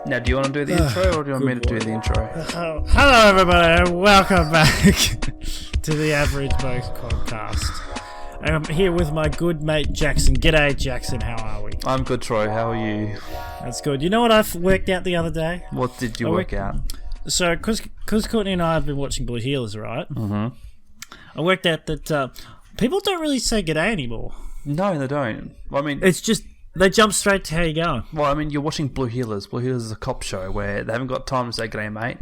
Now, do you want to do the intro or do you want me to do the intro? Hello, everybody, and welcome back to the Average Blokes podcast. I'm here with my good mate Jackson. G'day, Jackson. How are we? I'm good, Troy. How are you? That's good. You know what I've worked out the other day? What did you work out? So, because Courtney and I have been watching Blue Heelers, right? Mm-hmm. I worked out that people don't really say g'day anymore. No, they don't. I mean, it's just they jump straight to how you going. Well, I mean, you're watching Blue Heelers. Blue Heelers is a cop show where they haven't got time to say g'day, mate.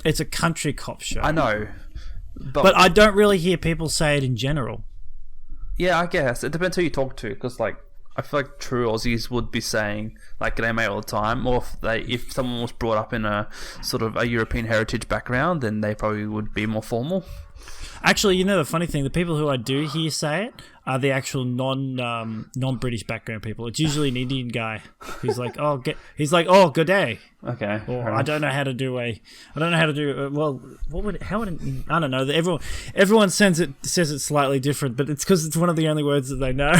It's a country cop show. I know. But I don't really hear people say it in general. Yeah, I guess. It depends who you talk to, because, like, I feel like true Aussies would be saying, like, g'day, mate, all the time. Or if someone was brought up in a sort of a European heritage background, then they probably would be more formal. Actually, you know the funny thing, the people who I do hear say it are the actual non-British background people. It's usually an Indian guy who's like, good day. Okay. Or I don't know how to do I don't know. Everyone says it slightly different, but it's because it's one of the only words that they know.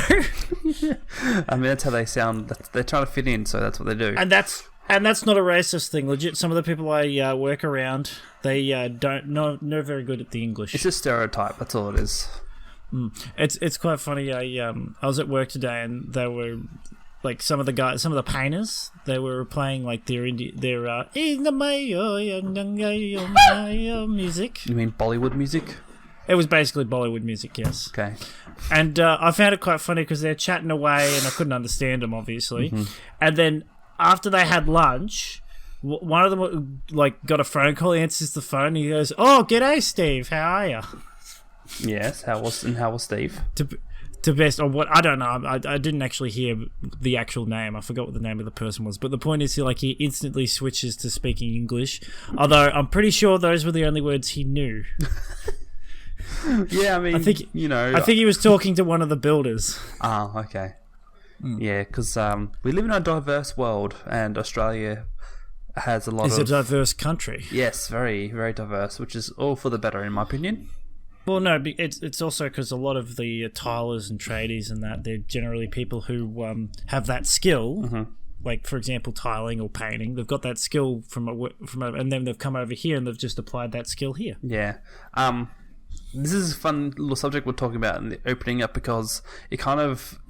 I mean, that's how they sound. They're trying to fit in, so that's what they do. And that's not a racist thing. Legit, some of the people I work around, they don't know very good at the English. It's a stereotype. That's all it is. It's quite funny. I was at work today, and they were like some of the painters. They were playing like their in the music. You mean Bollywood music? It was basically Bollywood music, yes. Okay. And I found it quite funny because they're chatting away, and I couldn't understand them, obviously. Mm-hmm. And then after they had lunch, one of them got a phone call. He answers the phone. And he goes, "Oh, g'day, Steve. How are you?" Yes. How was Steve? To best, or what? I don't know. I didn't actually hear the actual name. I forgot what the name of the person was. But the point is, he instantly switches to speaking English. Although I'm pretty sure those were the only words he knew. Yeah, I mean, I think he was talking to one of the builders. Oh, okay. Yeah, because we live in a diverse world, and Australia has a lot of... It's a diverse country. Yes, very, very diverse, which is all for the better, in my opinion. Well, no, it's also because a lot of the tilers and tradies and that, they're generally people who have that skill, mm-hmm. like, for example, tiling or painting. They've got that skill and then they've come over here and they've just applied that skill here. Yeah. This is a fun little subject we're talking about in the opening up because it's kind of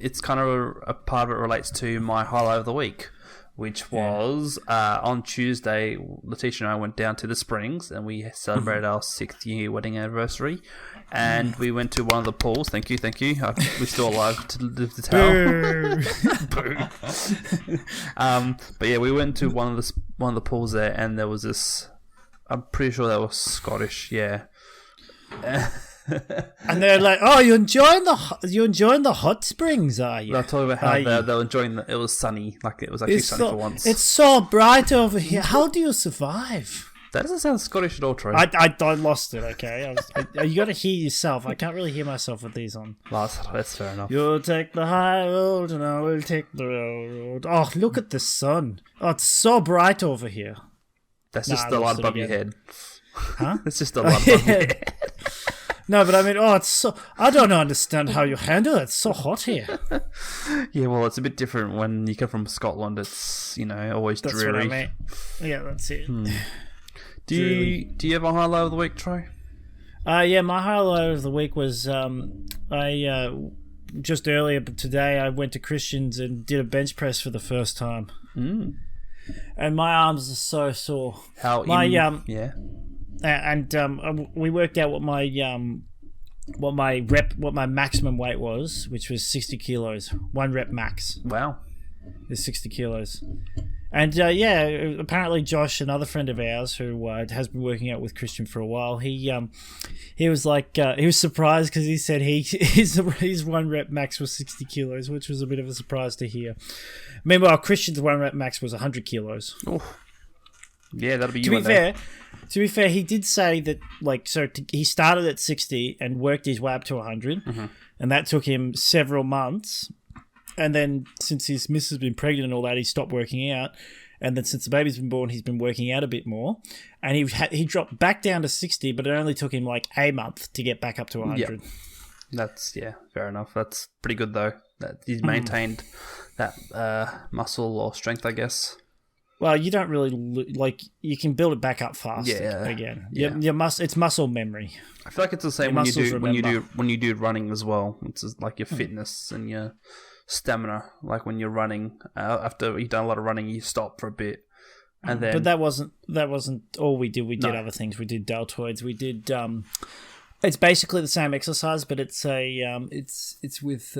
a part of it relates to my highlight of the week, which was on Tuesday. Letitia and I went down to the Springs and we celebrated our 6th year wedding anniversary, and we went to one of the pools. Thank you. We're still alive to live to tell. Boo. But yeah, we went to one of the pools there, and there was this. I'm pretty sure that was Scottish. Yeah. And they're like, "Oh, you're enjoying the hot springs, are you?" They're talking about how they were enjoying it was sunny, like it was actually sunny for once. It's so bright over here. How do you survive? That doesn't sound Scottish at all, Troy. I lost it. Okay, you got to hear yourself. I can't really hear myself with these on. That's fair enough. You'll take the high road, and I will take the low road. Oh, look at the sun. Oh, it's so bright over here. That's just the light above your head. Huh? It's just the light above your head. No, but I mean, it's so... I don't understand how you handle it. It's so hot here. Yeah, well, it's a bit different when you come from Scotland. It's, always that's dreary. That's what I mean. Yeah, that's it. Do you have a highlight of the week, Troy? Yeah, my highlight of the week was just earlier today I went to Christian's and did a bench press for the first time. Mm. And my arms are so sore. Yeah. And we worked out what my maximum weight was, which was 60 kilos. 1 rep max. Wow. Is 60 kilos. And apparently Josh, another friend of ours who has been working out with Christian for a while, he was like he was surprised because he said his 1 rep max was 60 kilos, which was a bit of a surprise to hear. Meanwhile, Christian's 1 rep max was 100 kilos. Oh. Yeah, that'll be you. To be fair, he did say that he started at 60 and worked his way up to 100, mm-hmm. and that took him several months. And then since his missus has been pregnant and all that, he stopped working out. And then since the baby's been born, he's been working out a bit more. And he dropped back down to 60, but it only took him like a month to get back up to 100. Yep. That's, fair enough. That's pretty good, though. That he's maintained that muscle or strength, I guess. Well, you don't really like. You can build it back up fast again. It's muscle memory. I feel like it's the same when you do running as well. It's just like your fitness and your stamina. Like when you're running, after you've done a lot of running, you stop for a bit, and then. But that wasn't all we did. We did other things. We did deltoids. We did. It's basically the same exercise, but it's with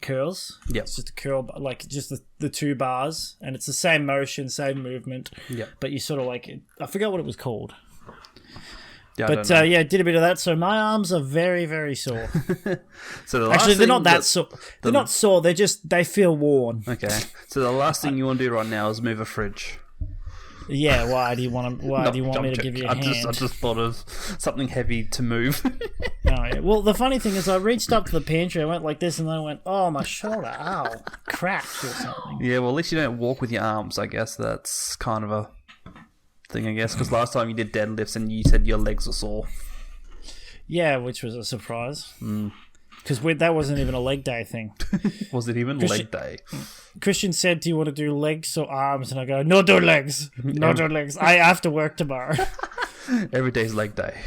curls. Yeah, it's just a curl, like just the two bars, and it's the same motion, same movement. Yeah, but you sort of like I forgot what it was called. Yeah, but did a bit of that. So my arms are very, very sore. So they're not that sore. They're not sore. They feel worn. Okay. So the last thing you want to do right now is move a fridge. Yeah, why do you want me to give you a hand? I just thought of something heavy to move. Yeah. Well, the funny thing is I reached up to the pantry, I went like this, and then I went, oh, my shoulder, ow, cracked or something. Yeah, well, at least you don't walk with your arms, I guess. That's kind of a thing, I guess, because last time you did deadlifts and you said your legs were sore. Yeah, which was a surprise. Because that wasn't even a leg day thing. Was it even leg day? Christian said, do you want to do legs or arms? And I go, no, do legs. No, do legs. I have to work tomorrow. Every day's leg day.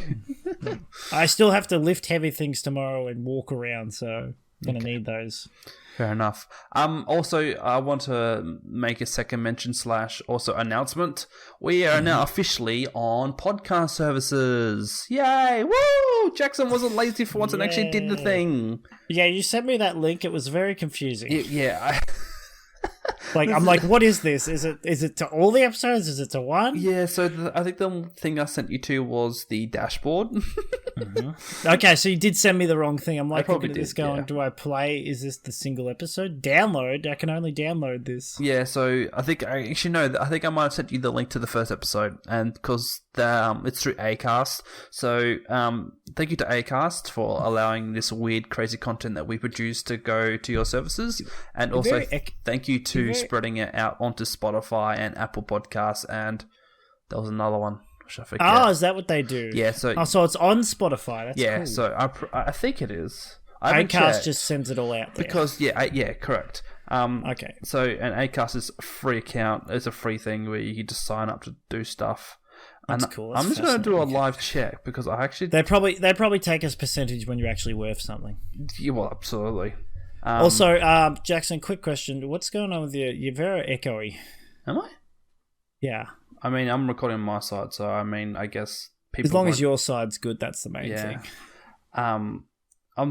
I still have to lift heavy things tomorrow and walk around, so I'm going to need those. Fair enough. Also, I want to make a second mention / also announcement. We are now officially on podcast services. Yay! Woo! Jackson wasn't lazy for once and actually did the thing. Yeah, you sent me that link. It was very confusing. Yeah. I'm like, what is this? Is it to all the episodes? Is it to one? Yeah, so I think the thing I sent you to was the dashboard. Okay, so you did send me the wrong thing. I'm like, looking at this going, do I play? Is this the single episode? Download? I can only download this. Yeah, so I think I might have sent you the link to the first episode, and because it's through Acast. So thank you to Acast for allowing this weird, crazy content that we produce to go to your services, and also thank you to spreading it out onto Spotify and Apple Podcasts, and there was another one which I forget. Oh, is that what they do? Yeah, so it's on Spotify. That's cool. So I think it is. Acast just sends it all out there. Because correct. Okay. So an Acast is a free account. It's a free thing where you can just sign up to do stuff. That's cool. That's I'm just going to do a live check because I actually they probably take as percentage when you're actually worth something. Yeah, well, absolutely. Also, Jackson, quick question: what's going on with you? You're very echoey. Am I? Yeah. I mean, I'm recording on my side, so I mean, I guess people. As long as your side's good, that's the main thing. I'm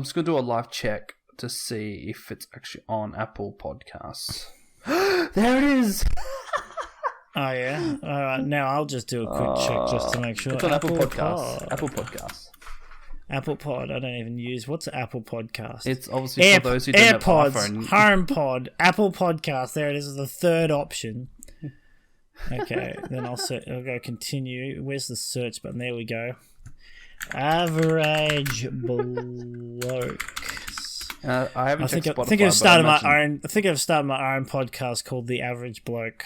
just going to do a live check to see if it's actually on Apple Podcasts. There it is. Oh yeah. All right. Now I'll just do a quick check just to make sure. It's on Apple Podcasts. Apple Podcasts. Apple Pod. I don't even use. What's Apple Podcast? It's obviously for those who don't have iPhone. HomePod, Apple Podcast. There it is. The third option. Okay, then I'll go continue. Where's the search button? There we go. Average Blokes. I haven't checked Spotify. I think I've started my own. I think I've started my own podcast called The Average Bloke.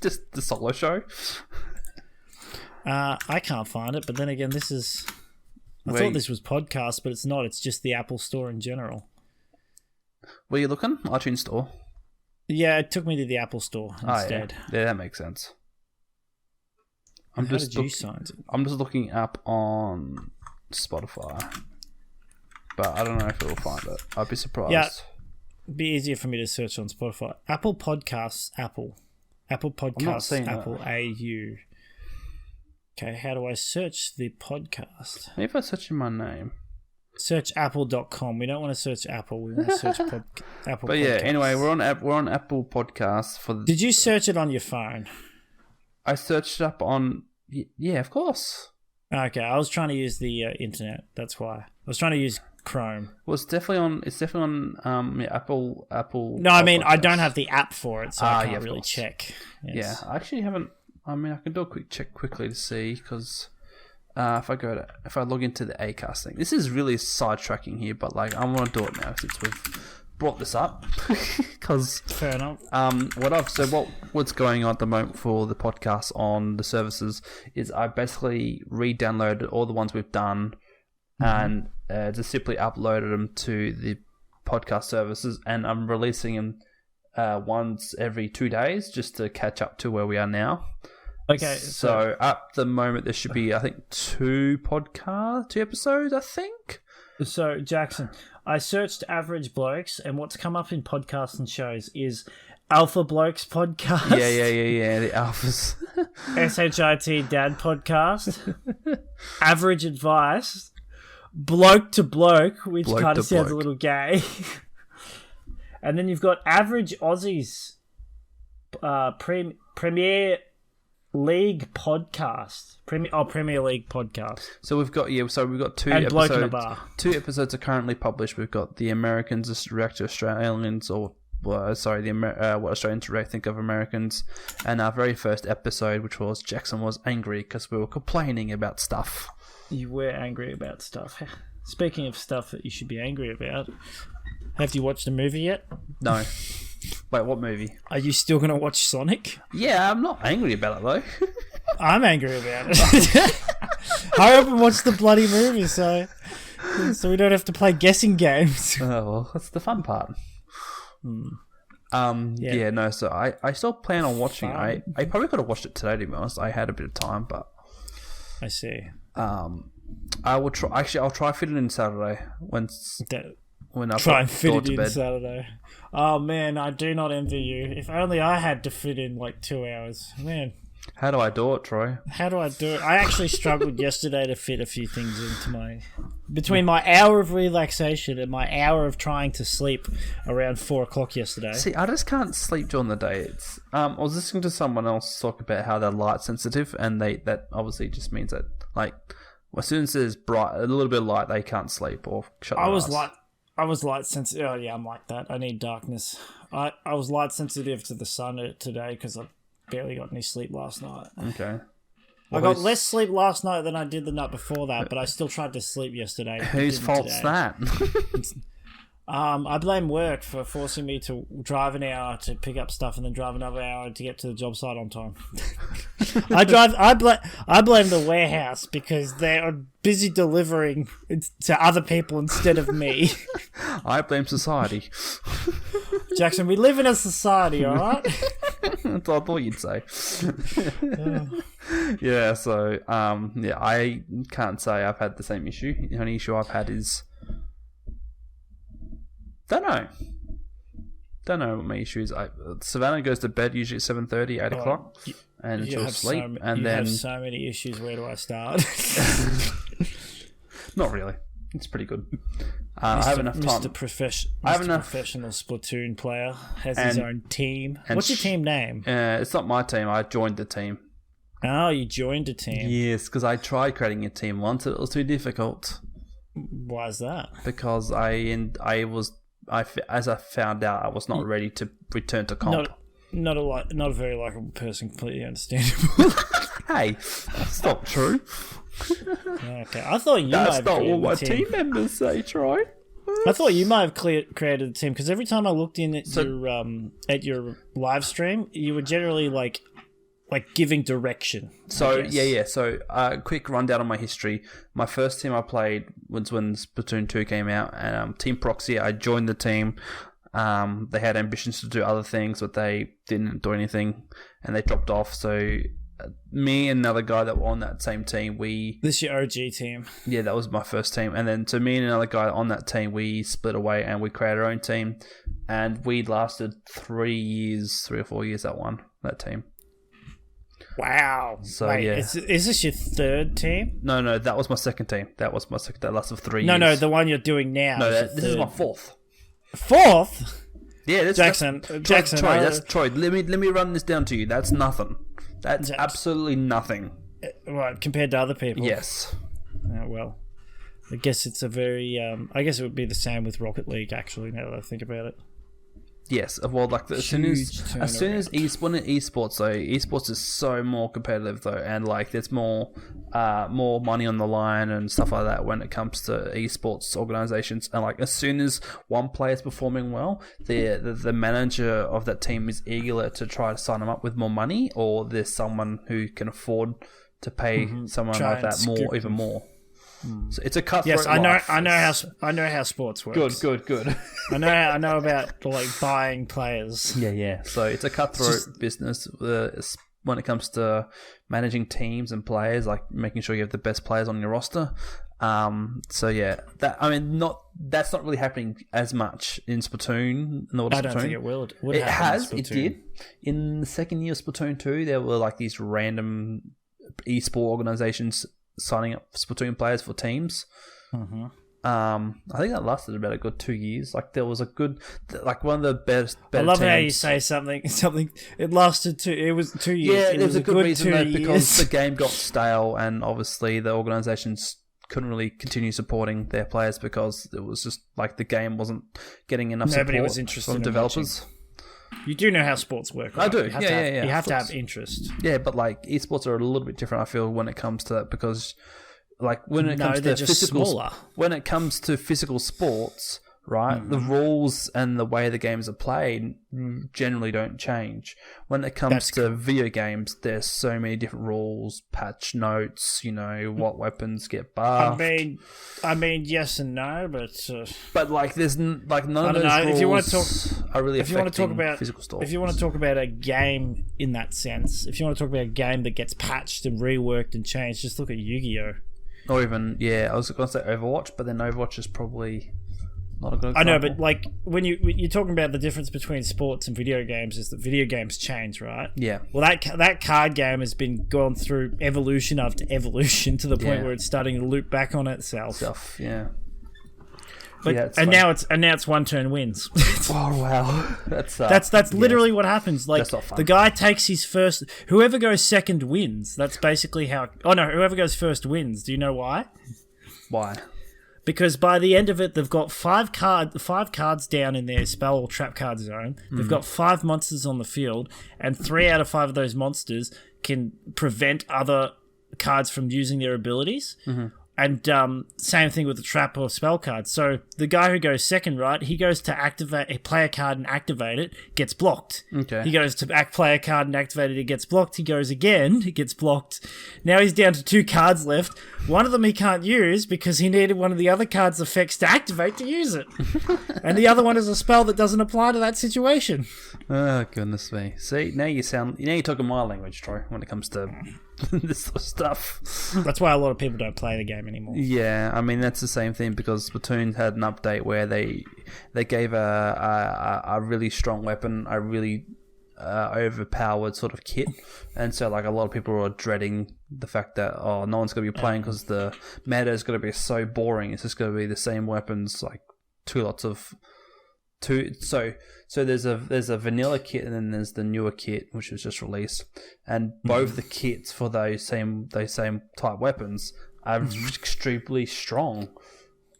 Just the solo show. I can't find it, but then again, this is. I thought this was podcast, but it's not. It's just the Apple Store in general. Were you looking? iTunes Store. Yeah, it took me to the Apple Store instead. Yeah, that makes sense. I'm just looking up on Spotify, but I don't know if it will find it. I'd be surprised. Yeah, it'd be easier for me to search on Spotify. Apple Podcasts, Apple Podcasts, Apple AU. Okay, how do I search the podcast? Maybe if I search in my name. Search apple.com. We don't want to search Apple. We want to search Apple. But yeah, anyway, we're on Apple Podcasts for. Did you search it on your phone? I searched it up on. Yeah, of course. Okay, I was trying to use the internet. That's why I was trying to use Chrome. Well, it's definitely on. It's definitely on Apple. No, I mean I don't have the app for it, so I can't really check. Yes. Yeah, I actually haven't. I mean, I can do a quick check quickly to see because if I log into the Acast thing, this is really sidetracking here, but like I want to do it now since we've brought this up because fair enough. What's going on at the moment for the podcast on the services is I basically re-downloaded all the ones we've done and just simply uploaded them to the podcast services, and I'm releasing them once every 2 days just to catch up to where we are now. Okay. So at the moment, there should be, I think, 2 episodes, I think. So, Jackson, I searched average blokes, and what's come up in podcasts and shows is Alpha Blokes podcast. Yeah. The Alphas. SHIT Dad podcast. Average Advice. Bloke to Bloke, which kind of sounds a little gay. And then you've got Average Aussies Premier League podcast. Premier League podcast. So we've got 2 and episodes. Bloke in a Bar. 2 episodes are currently published. We've got the Americans react to Australians, what Australians think of Americans, and our very first episode, which was Jackson was angry because we were complaining about stuff. You were angry about stuff. Speaking of stuff that you should be angry about, have you watched the movie yet? No. Wait, what movie? Are you still going to watch Sonic? Yeah, I'm not angry about it though. I'm angry about it. Hurry up and watch the bloody movie so we don't have to play guessing games. Oh, well, that's the fun part. No, so I still plan on watching it. I probably could have watched it today, to be honest. I had a bit of time, but I see. I will try. Actually, I'll try fit it in Saturday when I try and fit it in bed. Saturday. Oh man, I do not envy you. If only I had to fit in like 2 hours, man. How do I do it, Troy? How do I do it? I actually struggled yesterday to fit a few things into between my hour of relaxation and my hour of trying to sleep around 4 o'clock yesterday. See, I just can't sleep during the day. It's I was listening to someone else talk about how they're light sensitive, and that obviously just means that like as soon as there's bright, a little bit of light, they can't sleep or shut their eyes. I was light sensitive. Oh yeah, I'm like that. I need darkness. I was light sensitive to the sun today because I barely got any sleep last night. Okay. I got less sleep last night than I did the night before that, but I still tried to sleep yesterday. Whose fault's that? I blame work for forcing me to drive an hour to pick up stuff and then drive another hour to get to the job site on time. I blame the warehouse because they are busy delivering to other people instead of me. I blame society. Jackson, we live in a society, all right? That's what I thought you'd say. Yeah, so I can't say I've had the same issue. The only issue I've had is don't know what my issue is. Savannah goes to bed usually at 7:30, 8 o'clock, and she'll sleep. You have so many issues. Where do I start? Not really. It's pretty good. I have enough time. Mr. Professional Splatoon player has his own team. What's your team name? It's not my team. I joined the team. Oh, you joined a team. Yes, because I tried creating a team once. It was too difficult. Why is that? Because as I found out, I was not ready to return to comp. Not a very likable person. Completely understandable. Hey, that's not true. Okay, I thought that's not what my team members say, Troy. I thought you might have created a team because every time I looked in at your live stream, you were generally like giving direction. So yeah. So quick rundown on my history. My first team I played was when Splatoon 2 came out, and Team Proxy. I joined the team. They had ambitions to do other things, but they didn't do anything, and they dropped off. So me and another guy that were on that same team, This is your OG team? Yeah, that was my first team. And then me and another guy on that team, we split away and we created our own team. And we lasted 3 or 4 years that team. Wow. So, wait, yeah. Is this your third team? No, that was my second team. That lasted 3 years. No, the one you're doing now. No, this is my fourth. Fourth? Yeah, Jackson. Troy, let me run this down to you. That's nothing. That's absolutely nothing. Right, compared to other people? Yes. Well, I guess it's a very... I guess it would be the same with Rocket League, actually, now that I think about it. Yes, well, like as soon as esports though, esports is so more competitive though, and like there's more money on the line and stuff like that when it comes to esports organizations. And like as soon as one player is performing well, the manager of that team is eager to try to sign them up with more money, or there's someone who can afford to pay someone like that even more. So it's a cutthroat. Yes, life. I know how sports works. Good. I know about like buying players. Yeah. So it's a cutthroat business when it comes to managing teams and players, like making sure you have the best players on your roster. So yeah, that's not really happening as much in Splatoon. I don't think it will. It has. It did. In the second year of Splatoon 2, there were like these random esport organizations signing up Splatoon players for teams. Mm-hmm. I think that lasted about a good 2 years. Like there was a good, like one of the best. I love teams. how you say something. It lasted it was 2 years. Yeah, it was a good reason though, because the years. game got stale, and obviously the organizations couldn't really continue supporting their players because it was just like the game wasn't getting enough Nobody support was interested from in developers. You do know how sports work, right? I do. You have Yeah. You have to have interest. Yeah, but like esports are a little bit different. I feel when it comes to that because, like when it comes to physical, when it comes to physical sports, right? The rules and the way the games are played generally don't change. When it comes to video games, there's so many different rules, patch notes. What weapons get buffed. I mean, yes and no, but like there's like none of those rules. If you want to talk, are really if you want to talk about physical stuff. If you want to talk about a game in that sense, if you want to talk about a game that gets patched and reworked and changed, just look at Yu-Gi-Oh. Or even I was going to say Overwatch, but then Overwatch is probably not a good example. I know, but like when you're talking about the difference between sports and video games is that video games change, right? Yeah. Well, that card game has been gone through evolution after evolution to the point where it's starting to loop back on itself. Yeah. But now it's one turn wins. Oh wow, that's literally what happens. Like that's not fun. The guy takes his first. Whoever goes second wins. That's basically how. Oh no, whoever goes first wins. Do you know why? Why? Because by the end of it, they've got five cards down in their spell or trap card zone. They've got 5 monsters on the field, and 3 out of 5 of those monsters can prevent other cards from using their abilities. Mm-hmm. And same thing with the trap or spell card. So the guy who goes second, right, he goes to play a card and activate it, gets blocked. Okay. He goes to play a card and activate it, gets blocked. He goes again, it gets blocked. Now he's down to 2 cards left. One of them he can't use because he needed one of the other card's effects to activate to use it. And the other one is a spell that doesn't apply to that situation. Oh, goodness me. See, now you're talking my language, Troy, when it comes to this sort of stuff. That's why a lot of people don't play the game anymore. Yeah, I mean that's the same thing because Splatoon had an update where they gave a really strong weapon, a really overpowered sort of kit, and so like a lot of people are dreading the fact that no one's going to be playing because the meta is going to be so boring. It's just going to be the same weapons, like So there's a vanilla kit and then there's the newer kit which was just released, and both the kits for those same type weapons are extremely strong.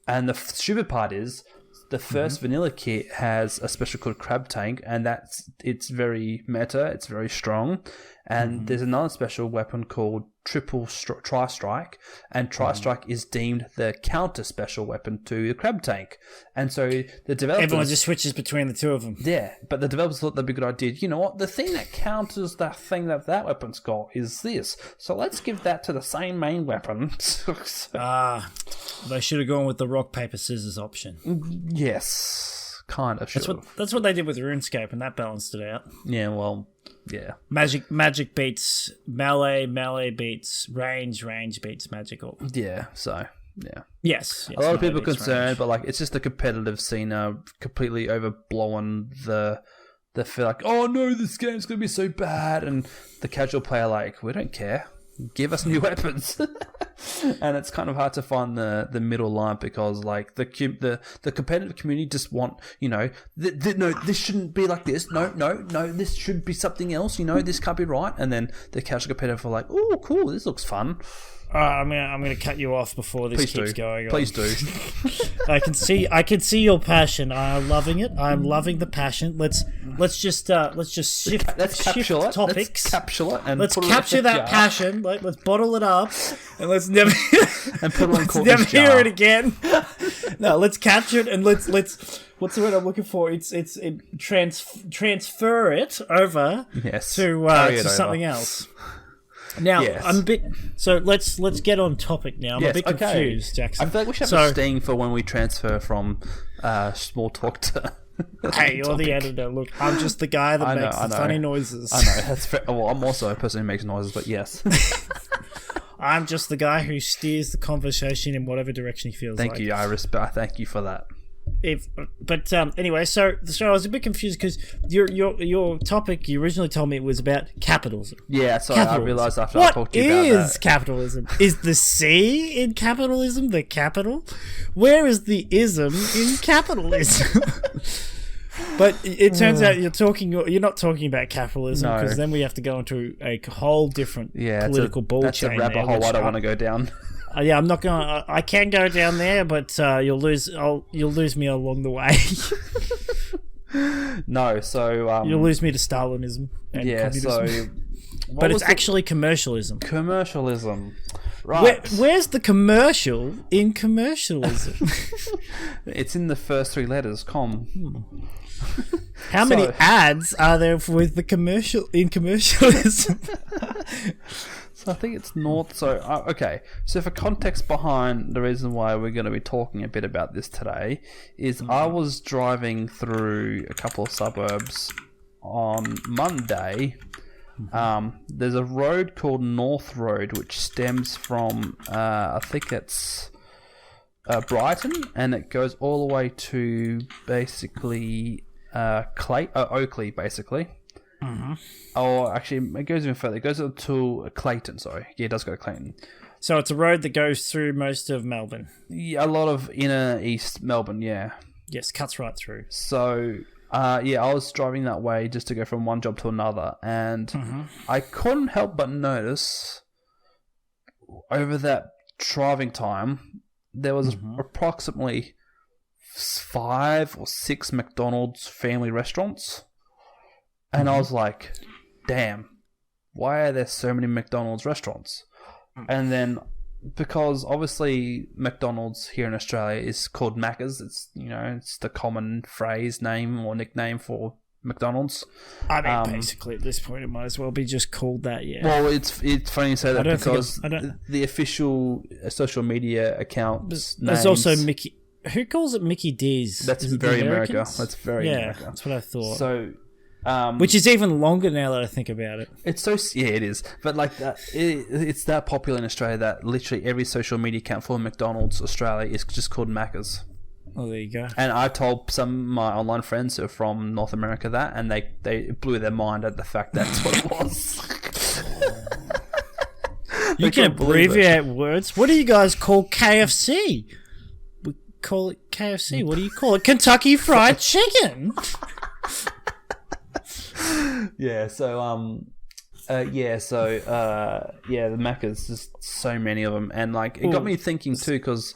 And the stupid part is the first vanilla kit has a special called Crab Tank, and it's very meta, it's very strong. And there's another special weapon called Tri-Strike, and Tri-Strike is deemed the counter special weapon to the Crab Tank. And so the developers... Everyone just switches between the two of them. Yeah, but the developers thought that'd be a good idea. You know what? The thing that counters that thing that weapon's got is this. So let's give that to the same main weapon. They should have gone with the rock, paper, scissors option. Yes, kind of. That's what they did with RuneScape, and that balanced it out. Yeah, well... Yeah, magic beats melee beats range beats magical. Yeah, so yes. A lot of people are concerned, range. But like it's just the competitive scene completely overblowing the feel like, oh no, this game's gonna be so bad, and the casual player like, we don't care, give us new weapons. And it's kind of hard to find the middle line because like the competitive community just want, no, this shouldn't be like this. No, this should be something else. This can't be right. And then the casual competitive are like, oh, cool, this looks fun. I'm gonna cut you off before this keeps going on. Please do. I can see your passion. I'm loving it. I'm loving the passion. Let's just shift topics. Let's capture it and let's capture that passion. Let's bottle it up and let's never and put it on let's never hear it again. No, let's capture it and let's what's the word I'm looking for? It's transfer it over to something else. Now, Yes. I'm a bit... So let's get on topic now. I'm a Yes, bit okay. confused, Jackson. I feel like we should have a sting for when we transfer from small talk to... Hey, you're the editor. Look, I'm just the guy that makes the funny noises. I know. That's fair. Well, I'm also a person who makes noises, but yes. I'm just the guy who steers the conversation in whatever direction he feels Thank like. you. I thank you for that. Anyway, so I was a bit confused because your topic, you originally told me it was about capitalism. Yeah, so I realised after What I talked to you about is that. capitalism? Is the C in capitalism the capital? Where is the ism in capitalism? But it turns out you're not talking about capitalism, because then we have to go into a whole different political ball that's chain. That's a rabbit hole I don't want to go down. Yeah, I'm not going. I can go down there, but you'll lose me along the way. No, so you'll lose me to Stalinism and communism. So but it's actually commercialism. Commercialism, right? Where's the commercial in commercialism? It's in the first three letters. How many ads are there with the commercial in commercialism? So I think it's north. So okay. So for context behind the reason why we're going to be talking a bit about this today is I was driving through a couple of suburbs on Monday. There's a road called North Road which stems from I think it's Brighton, and it goes all the way to basically Oakley, basically. Mm-hmm. Oh, actually, it goes even further. It goes to Clayton. Sorry, yeah, it does go to Clayton. So it's a road that goes through most of Melbourne. Yeah, a lot of inner east Melbourne. Yeah. Yes, cuts right through. So, I was driving that way just to go from one job to another, and I couldn't help but notice over that driving time there was approximately 5 or 6 McDonald's family restaurants. And I was like, damn, why are there so many McDonald's restaurants? And then, because obviously McDonald's here in Australia is called Macca's, it's the common phrase, name or nickname for McDonald's. I mean, basically at this point it might as well be just called that, yeah. Well, it's funny you say that because the official social media account there's also Mickey. Who calls it Mickey D's? That's very America. That's very America. That's what I thought. So, which is even longer now that I think about it. It's so it is, but like that, it's that popular in Australia that literally every social media account for McDonald's Australia is just called Macca's. Oh, there you go. And I told some of my online friends who are from North America that, and they blew their mind at the fact that's what it was. You can abbreviate words. What do you guys call KFC? We call it KFC. What do you call it? Kentucky Fried Chicken. Yeah, so the Macca's, just so many of them, and like it got me thinking too, because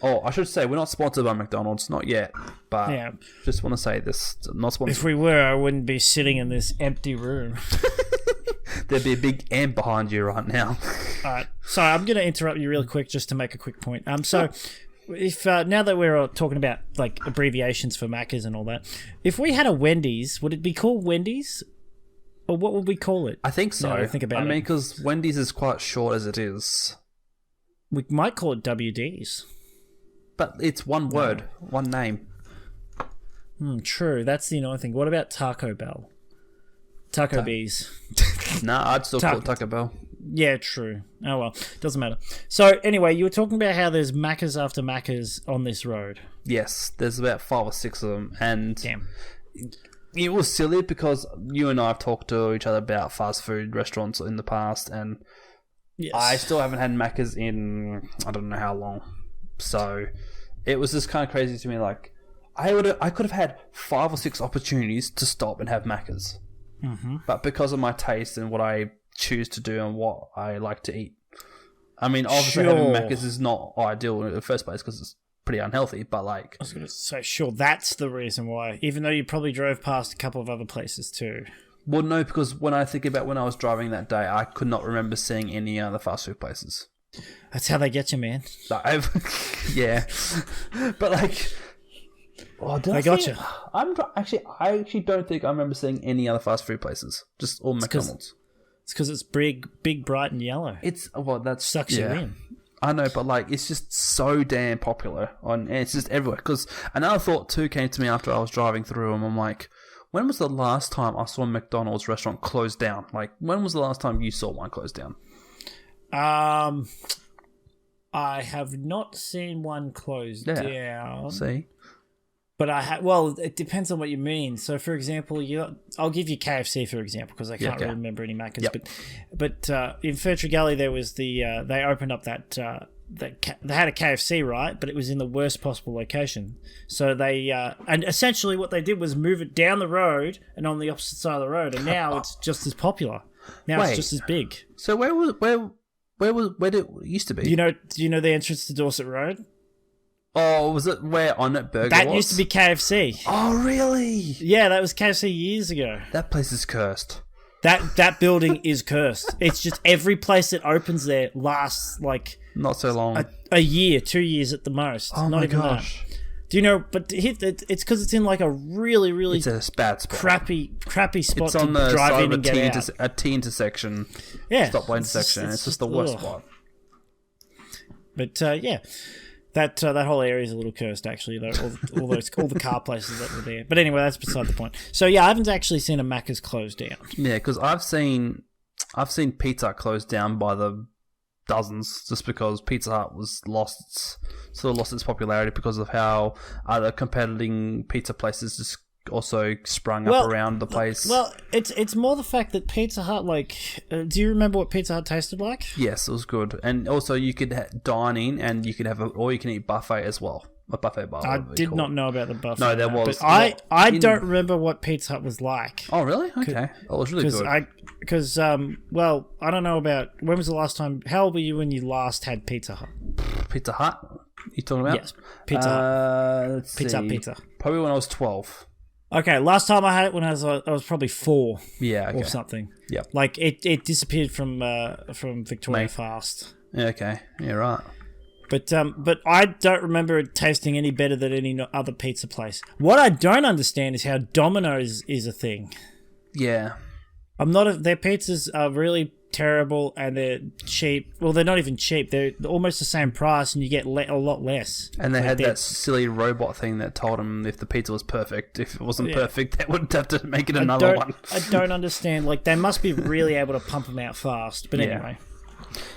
I should say we're not sponsored by McDonald's, not yet, but just want to say this, not sponsored. If we were, I wouldn't be sitting in this empty room. There'd be a big ant behind you right now. All right, so I'm going to interrupt you real quick just to make a quick point. So if now that we're talking about like abbreviations for Macca's and all that, if we had a Wendy's, would it be called Wendy's? Or what would we call it? I think so. I think about it. I mean, because Wendy's is quite short as it is. We might call it WD's. But it's one word, one name. True. That's the annoying thing. What about Taco Bell? Taco Bees. Nah, I'd still call it Taco Bell. Yeah, true. Oh well, doesn't matter. So anyway, you were talking about how there's Macca's after Macca's on this road. Yes, there's about 5 or 6 of them, and damn. It was silly because you and I have talked to each other about fast food restaurants in the past, and I still haven't had Macca's in I don't know how long. So it was just kind of crazy to me. Like I could have had 5 or 6 opportunities to stop and have Macca's, but because of my taste and what I choose to do and what I like to eat, I mean, obviously having Macca's is not ideal in the first place because it's pretty unhealthy, but like I was gonna say, sure, that's the reason why, even though you probably drove past a couple of other places too. Well, no, because when I think about when I was driving that day, I could not remember seeing any other fast food places. That's how they get you, man. Yeah, but like, they got you. I actually don't think I remember seeing any other fast food places. Just all McDonald's. It's because it's big, bright, and yellow. That Sucks you in. I know, but like it's just so damn popular and it's just everywhere. Because another thought too came to me after I was driving through them. I'm like, when was the last time I saw a McDonald's restaurant close down? Like, when was the last time you saw one close down? I have not seen one close down. See, but I have. Well, it depends on what you mean. So, for example, I'll give you KFC for example because I can't really remember any Maccas. Yep. But in Furtree Gully there was they opened up they had a KFC, right? But it was in the worst possible location. So they and essentially what they did was move it down the road and on the opposite side of the road, and now it's just as popular. Now it's just as big. So where did it used to be? Do you know the entrance to Dorset Road? Oh, was it where On It Burger That was? used to be KFC. Oh, really? Yeah, that was KFC years ago. That place is cursed. That building is cursed. It's just every place that opens there lasts like not so long. A year, 2 years at the most. Oh not my even gosh. That. Do you know? But it's because it's in like a really, really it's a bad spot. crappy spot it's on to the drive side in of and get out. A T intersection. Yeah, stoplight intersection. It's just the worst spot. But yeah. That whole area is a little cursed, actually. Though all the car places that were there. But anyway, that's beside the point. So yeah, I haven't actually seen a Macca's close down. Yeah, because I've seen Pizza Hut closed down by the dozens, just because Pizza Hut lost its popularity because of how other competing pizza places just also sprung up around the place. Well, it's more the fact that Pizza Hut, do you remember what Pizza Hut tasted like? Yes, it was good, and also you could dine in, and you could have or you can eat buffet as well. A buffet bar. I did not know about the buffet. No, there was. But I don't remember what Pizza Hut was like. Oh, really? Okay. It was really good. Because I don't know about when was the last time. How old were you when you last had Pizza Hut? Pizza Hut? You talking about? Yes, Pizza Hut. Let's see. Pizza. Probably when I was 12. Okay, last time I had it when I was probably 4. Yeah, okay. Or something. Yeah. Like it disappeared from Victoria fast. Yeah, okay. Yeah, right. But I don't remember it tasting any better than any other pizza place. What I don't understand is how Domino's is a thing. Yeah. Their pizzas are really terrible and they're cheap. Well, they're not even cheap. They're almost the same price and you get a lot less. And they had that silly robot thing that told them if the pizza was perfect. If it wasn't perfect, they would have to make it another one. I don't understand. They must be really able to pump them out fast. But anyway.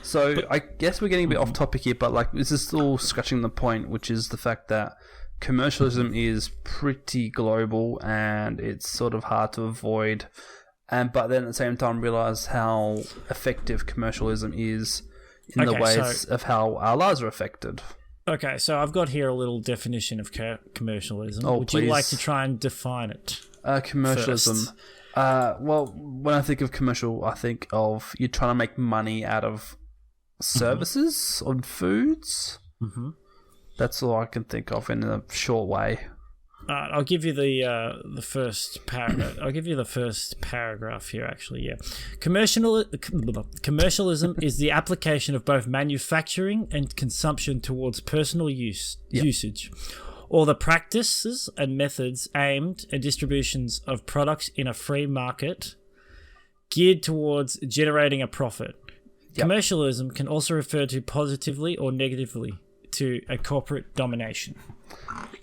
So I guess we're getting a bit off topic here, but this is still scratching the point, which is the fact that commercialism is pretty global and it's sort of hard to avoid. But then at the same time realize how effective commercialism is in the ways of how our lives are affected. Okay, so I've got here a little definition of commercialism. Would please. you like to try and define it? Commercialism. First? Well, when I think of commercial, I think of you're trying to make money out of services or foods. Mm-hmm. That's all I can think of in a short way. I'll give you the first paragraph. I'll give you the first paragraph here. Actually, yeah. Commercialism is the application of both manufacturing and consumption towards personal usage, or the practices and methods aimed at distributions of products in a free market geared towards generating a profit. Yep. Commercialism can also refer to positively or negatively to a corporate domination.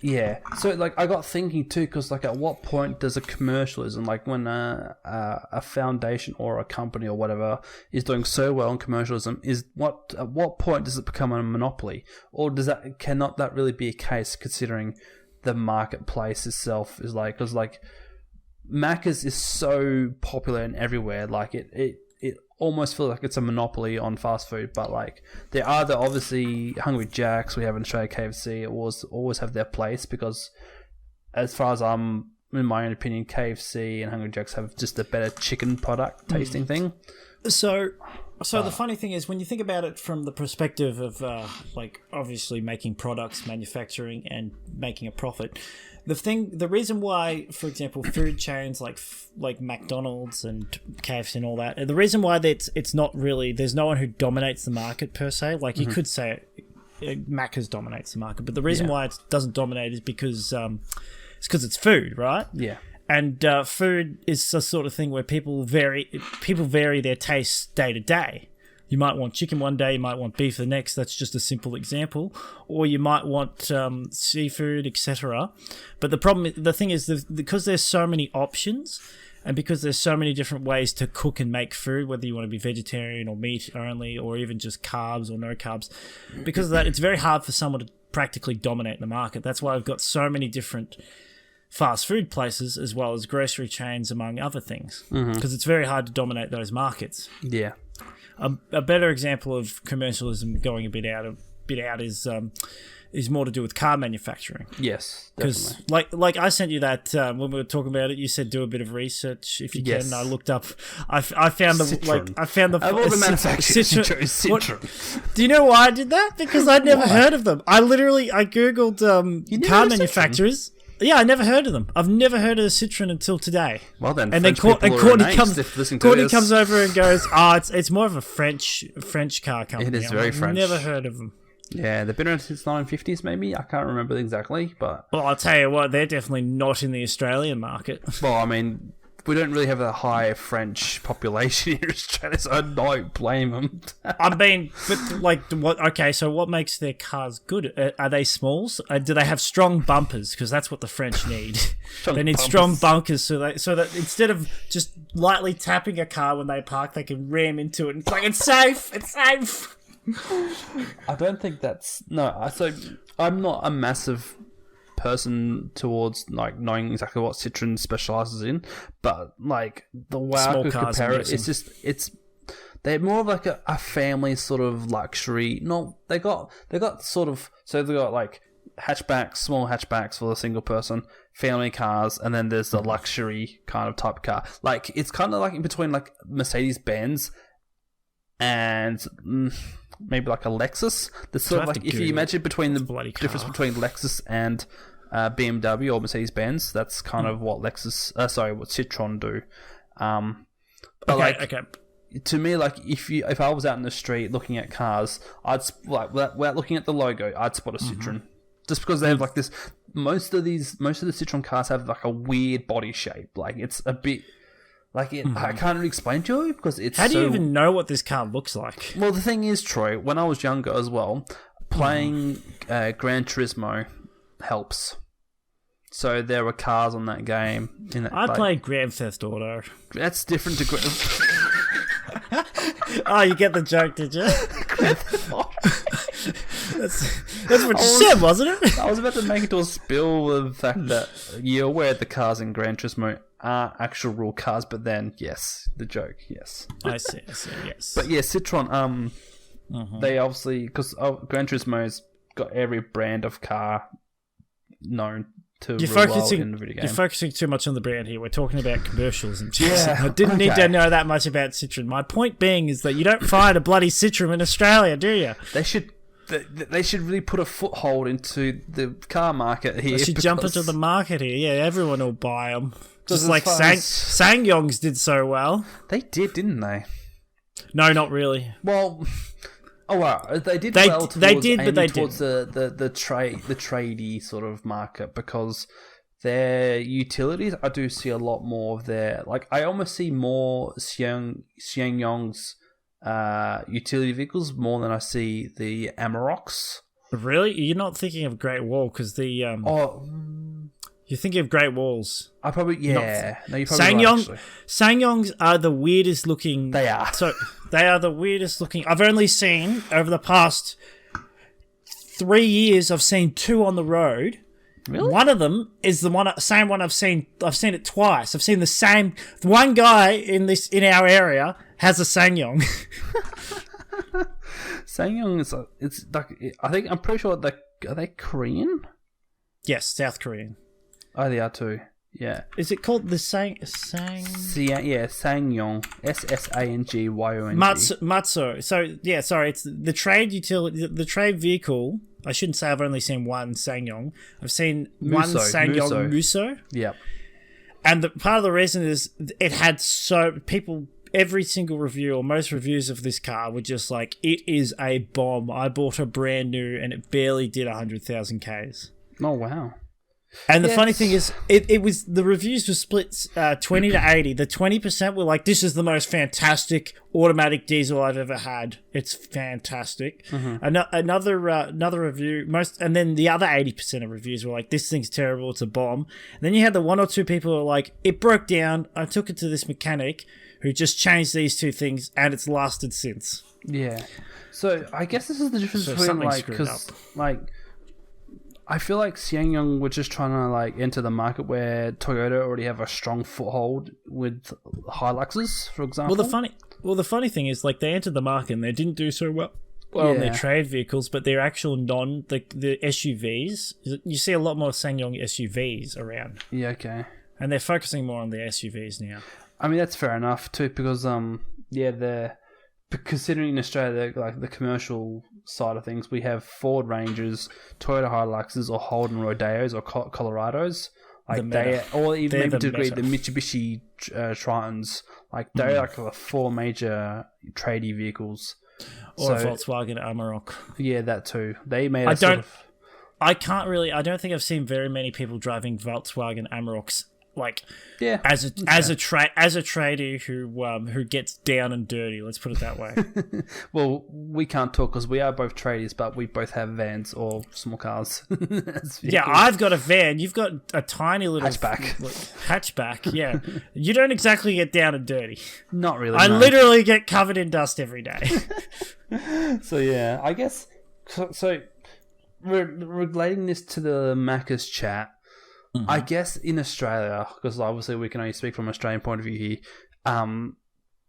Yeah. So, I got thinking too, because, at what point does a commercialism, when a foundation or a company or whatever is doing so well in commercialism, at what point does it become a monopoly? Or cannot that really be a case, considering the marketplace itself is because, Macca's is so popular and everywhere, it almost feels like it's a monopoly on fast food, but there are obviously Hungry Jack's, we have in Australia KFC, it always have their place, because as far as in my own opinion, KFC and Hungry Jack's have just a better chicken product tasting thing. So the funny thing is, when you think about it from the perspective of obviously making products, manufacturing, and making a profit, the reason why, for example, food chains like McDonald's and KFC and all that, the reason why it's not really, there's no one who dominates the market per se. You could say Macca's dominates the market, but the reason why it doesn't dominate is because it's food, right? Yeah. And food is the sort of thing where people vary their tastes day to day. You might want chicken one day, you might want beef the next. That's just a simple example. Or you might want seafood, etc. But the thing is, because there's so many options, and because there's so many different ways to cook and make food, whether you want to be vegetarian or meat only, or even just carbs or no carbs, because of that, it's very hard for someone to practically dominate the market. That's why we've got so many different fast food places as well as grocery chains, among other things, because it's very hard to dominate those markets. Yeah. A better example of commercialism going a bit out is more to do with car manufacturing. Yes, because definitely. like I sent you that when we were talking about it, you said do a bit of research if you can. And I looked up. I found the of all the manufacturers, Citroen. Do you know why I did that? Because I'd never heard of them. I googled car manufacturers. Yeah, I never heard of them. I've never heard of the Citroen until today. Well then, and then Courtney comes over and goes, it's more of a French car company. It is very French. Never heard of them. Yeah, they've been around since 1950s maybe. I can't remember exactly, but... Well, I'll tell you what, they're definitely not in the Australian market. Well, I mean, we don't really have a high French population here in Australia, so I don't blame them. I mean, but like, what? Okay, so what makes their cars good? Are they smalls? Do they have strong bumpers? Because that's what the French need. They need strong bumpers so that instead of just lightly tapping a car when they park, they can ram into it. And it's like, it's safe. It's safe. I don't think that's... No, so I'm not a massive person towards like knowing exactly what Citroen specializes in, but like the way I could compare it, they're more of like a family sort of luxury. No, they got sort of, so they got like hatchbacks, small hatchbacks for the single person, family cars, and then there's the luxury kind of type car. Like it's kind of like in between like Mercedes-Benz and maybe like a Lexus. That's sort of like if you imagine between the difference between Lexus and BMW or Mercedes-Benz, that's kind of what what Citroen do. To me, like if I was out in the street looking at cars, I'd like without looking at the logo, I'd spot a Citroen, just because they have like this. Most of the Citroen cars have like a weird body shape. Like it's a bit. Like I can't really explain to you because it's. How do you even know what this car looks like? Well, the thing is, Troy, when I was younger as well, playing Gran Turismo helps. So there were cars on that game. I played Grand Theft Auto. That's different to. Oh, you get the joke, did you? Grand Theft Auto. That's what you said, wasn't it? I was about to make it to a spill with the fact that you're aware the cars in Gran Turismo are actual real cars, but then yes, the joke, yes. I see, yes. But yeah, Citroen, they obviously, because Gran Turismo's got every brand of car known to in the video game. You're focusing too much on the brand here. We're talking about commercialism. I didn't need to know that much about Citroen. My point being is that you don't find a bloody Citroen in Australia, do you? They should really put a foothold into the car market here. They should jump into the market here. Yeah, everyone will buy them. Just like Sangyongs did so well. They did, didn't they? No, not really. Well, they did well towards the tradie sort of market, because their utilities, I do see a lot more of their, like I almost see more Sangyong's utility vehicles more than I see the Amaroks. Really? You're not thinking of Great Wall because the you're thinking of Great Walls. I probably No, you're probably right, Sangyongs are the weirdest looking. They are. So they are the weirdest looking. I've only seen over the past 3 years. I've seen two on the road. Really? One of them is the same one I've seen. I've seen it twice. I've seen the same. One guy in our area has a Sangyong. Sangyong is it's like I'm pretty sure are they Korean? Yes, South Korean. Oh, they are too. Yeah. Is it called the Sangyong? Sangyong. Ssangyong. Matsu. So yeah, sorry. It's the trade utility, the trade vehicle. I shouldn't say I've only seen one Sangyong. I've seen one Sangyong Muso. Yep. And part of the reason is it had every single review or most reviews of this car were just like, it is a bomb. I bought a brand new and it barely did 100,000 Ks. Oh, wow. And the funny thing is, it was the reviews were split 20 to 80. The 20% were like, "This is the most fantastic automatic diesel I've ever had. It's fantastic." Another review, and then the other 80% of reviews were like, "This thing's terrible. It's a bomb." And then you had the one or two people who were like, "It broke down. I took it to this mechanic who just changed these two things, and it's lasted since." Yeah. So I guess this is the difference between because I feel like SsangYong were just trying to enter the market where Toyota already have a strong foothold with Hiluxes, for example. The funny thing is, they entered the market and they didn't do so well on their trade vehicles, but their actual the SUVs, you see a lot more SsangYong SUVs around. Yeah, okay. And they're focusing more on the SUVs now. I mean, that's fair enough too, because considering in Australia, the commercial side of things, we have Ford Rangers, Toyota Hiluxes, or Holden Rodeos, or Colorados. Or even maybe to a degree, the Mitsubishi Tritons. They're the four major tradie vehicles. Or a Volkswagen Amarok. Yeah, that too. They made I don't think I've seen very many people driving Volkswagen Amaroks. As a tradie who gets down and dirty, let's put it that way. Well, we can't talk because we are both tradies, but we both have vans or small cars. Yeah, I've got a van. You've got a tiny little hatchback. Yeah, you don't exactly get down and dirty. Not really. I literally get covered in dust every day. So yeah, I guess so. Relating this to the Macca's chat. Mm-hmm. I guess in Australia, because obviously we can only speak from an Australian point of view here,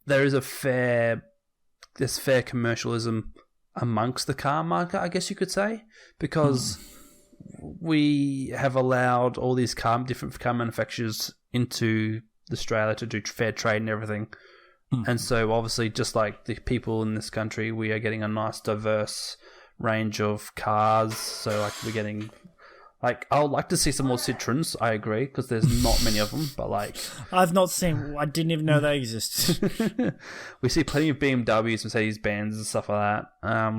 there is fair commercialism amongst the car market, I guess you could say, because we have allowed all these different car manufacturers into Australia to do fair trade and everything. And so obviously, just like the people in this country, we are getting a nice diverse range of cars. So we're getting... I would like to see some more Citroens, I agree, because there's not many of them, but I've not seen... I didn't even know they existed. We see plenty of BMWs, Mercedes-Benz and stuff like that.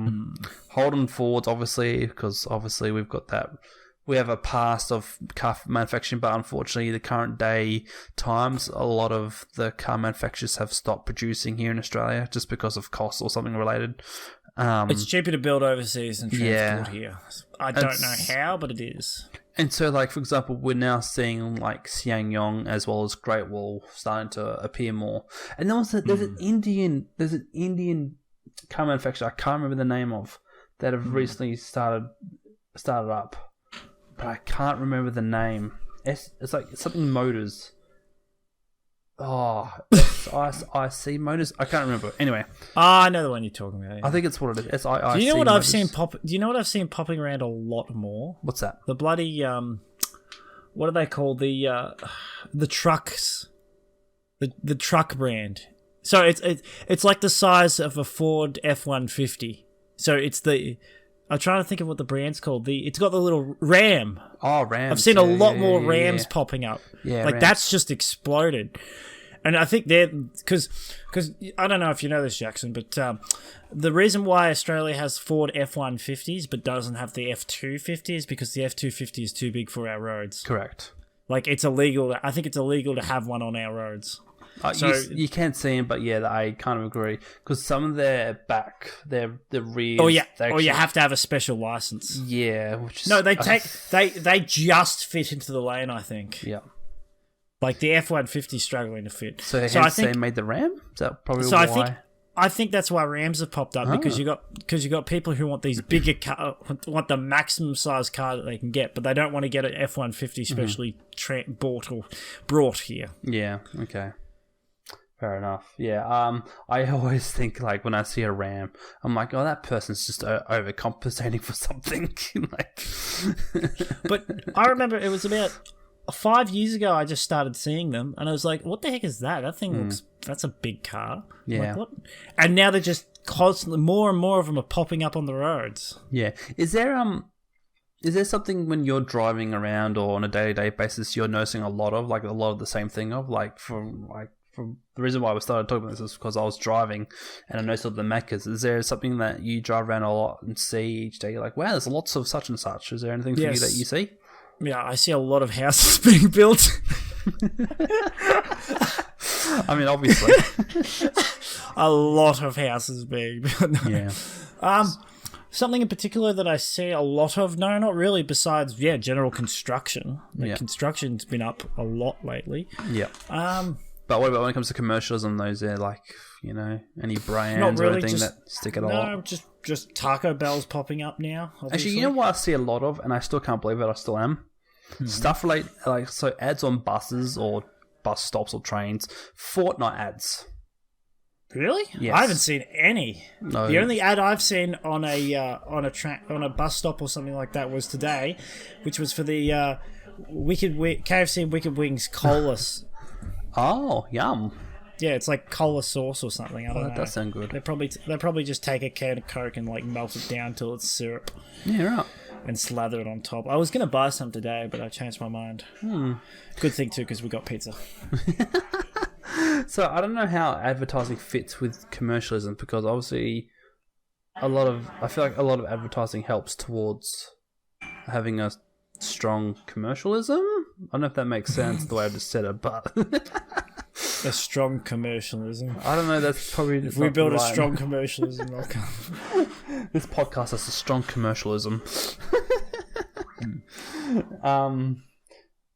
Holden Fords, obviously, because obviously we've got that... We have a past of car manufacturing, but unfortunately, the current day times, a lot of the car manufacturers have stopped producing here in Australia just because of cost or something related. It's cheaper to build overseas and transport here. I don't know how, but it is. And so, for example, we're now seeing SsangYong as well as Great Wall starting to appear more. And then also, there's an Indian car manufacturer I can't remember the name of that have recently started up, but I can't remember the name. It's something Motors. Oh, SIC Motors. I can't remember. Anyway, I know the one you're talking about. Yeah. I think it's what it is. It's Do you know what I've seen pop? Do you know what I've seen popping around a lot more? What's that? The bloody what are they called? The trucks, the truck brand. So it's like the size of a Ford F-150. So I'm trying to think of what the brand's called. It's got the little Ram. Oh, Rams. I've seen a lot more Rams popping up. Yeah, Rams. That's just exploded. And I think because I don't know if you know this, Jackson, but the reason why Australia has Ford F-150s but doesn't have the F-250 is because the F-250 is too big for our roads. Correct. It's illegal. I think it's illegal to have one on our roads. So you can't see them, but yeah, I kind of agree because some of their the rear. Oh yeah, or you have to have a special license. Yeah, they just fit into the lane. I think. Yeah. The F-150 is struggling to fit. So I think they made the Ram. Is that probably why? I think that's why Rams have popped up because you got people who want these bigger car, want the maximum size car that they can get, but they don't want to get an F-150 specially brought here. Yeah. Okay. Fair enough. Yeah. I always think when I see a Ram, I'm like, oh, that person's just overcompensating for something. But I remember it was about 5 years ago. I just started seeing them, and I was like, what the heck is that? That thing looks. That's a big car. Yeah. What? And now they're just constantly more and more of them are popping up on the roads. Yeah. Is there something when you're driving around or on a day-to-day basis you're noticing a lot of the same thing of from the reason why we started talking about this is because I was driving and I noticed all the Maccas. Is there something that you drive around a lot and see each day? You're like, wow, there's lots of such and such. Is there anything for you that you see? Yeah, I see a lot of houses being built. I mean, obviously. A lot of houses being built. Yeah. Something in particular that I see a lot of? No, not really, besides, general construction. Construction's been up a lot lately. Yeah. But what about when it comes to commercialism, those are like, any brands or anything that stick it a lot? No, just Taco Bell's popping up now, obviously. Actually, you know what I see a lot of, and I still can't believe it, I still am? Stuff so ads on buses or bus stops or trains, Fortnite ads. Really? Yes. I haven't seen any. No. The only ad I've seen on a bus stop or something like that was today, which was for the KFC Wicked Wings Cola. Oh, yum! Yeah, it's like cola sauce or something. I don't know. That does sound good. They probably just take a can of Coke and like melt it down till it's syrup. Yeah, right. And slather it on top. I was gonna buy some today, but I changed my mind. Good thing too, because we got pizza. So I don't know how advertising fits with commercialism, because obviously I feel like a lot of advertising helps towards having a strong commercialism. I don't know if that makes sense the way I just said it, but a strong commercialism. I don't know. That's probably if we build a strong commercialism. This podcast has a strong commercialism.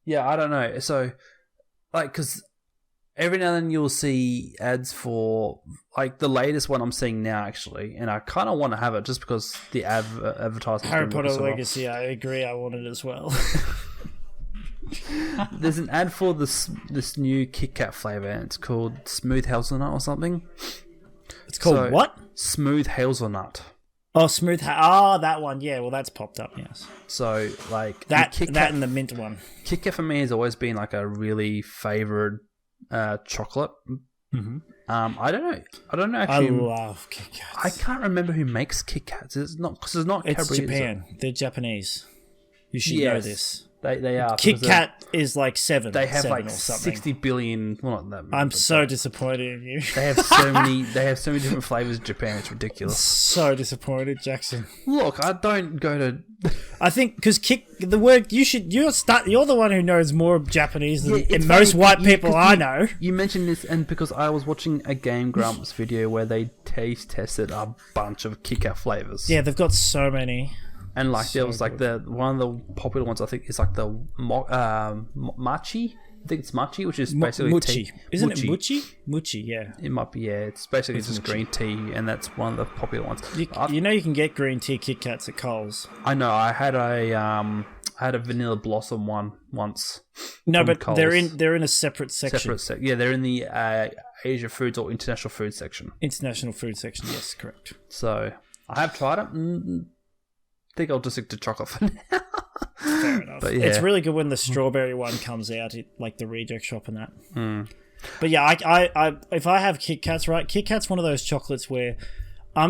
Yeah, I don't know. So, because every now and then you'll see ads for, the latest one I'm seeing now, actually, and I kind of want to have it just because the advertising. Harry Potter Legacy, I agree, I want it as well. There's an ad for this new Kit Kat flavour, and it's called Smooth Hazelnut or something. It's called what? Smooth Hazelnut. Oh, that one. Yeah, well, that's popped up, yes. So, that and the mint one. Kit Kat for me has always been a really favoured chocolate. Mm-hmm. I don't know. Actually, I love Kit Kats. I can't remember who makes Kit Kats. It's not It's Cadbury, Japan. They're Japanese. You should know this. They are. Kit Kat is like 7. They have or something. 60 billion. Well, not that many, I'm so disappointed in you. They have so many. They have so many different flavors in Japan. It's ridiculous. So disappointed, Jackson. Look, I don't go to. I think because the word you're the one who knows more Japanese than most white people I know. You mentioned this, and because I was watching a Game Grumps video where they taste tested a bunch of Kit Kat flavors. Yeah, they've got so many. And there was one of the popular ones, I think, is the machi. I think it's machi, which is basically mochi. tea. Isn't it mochi? Mochi, yeah. It might be, yeah. It's basically just mochi. green tea, and that's one of the popular ones. You know you can get green tea Kit Kats at Coles. I know. I had a vanilla blossom one once. No, but Coles. they're in a separate section. They're in the Asia Foods or International Food section. International Food section, yes, correct. So I have tried it. I think I'll just stick to chocolate for now. Fair enough. But yeah. It's really good when the strawberry one comes out, like the reject shop and that. But yeah, I if I have Kit Kats, right? Kit Kat's one of those chocolates where I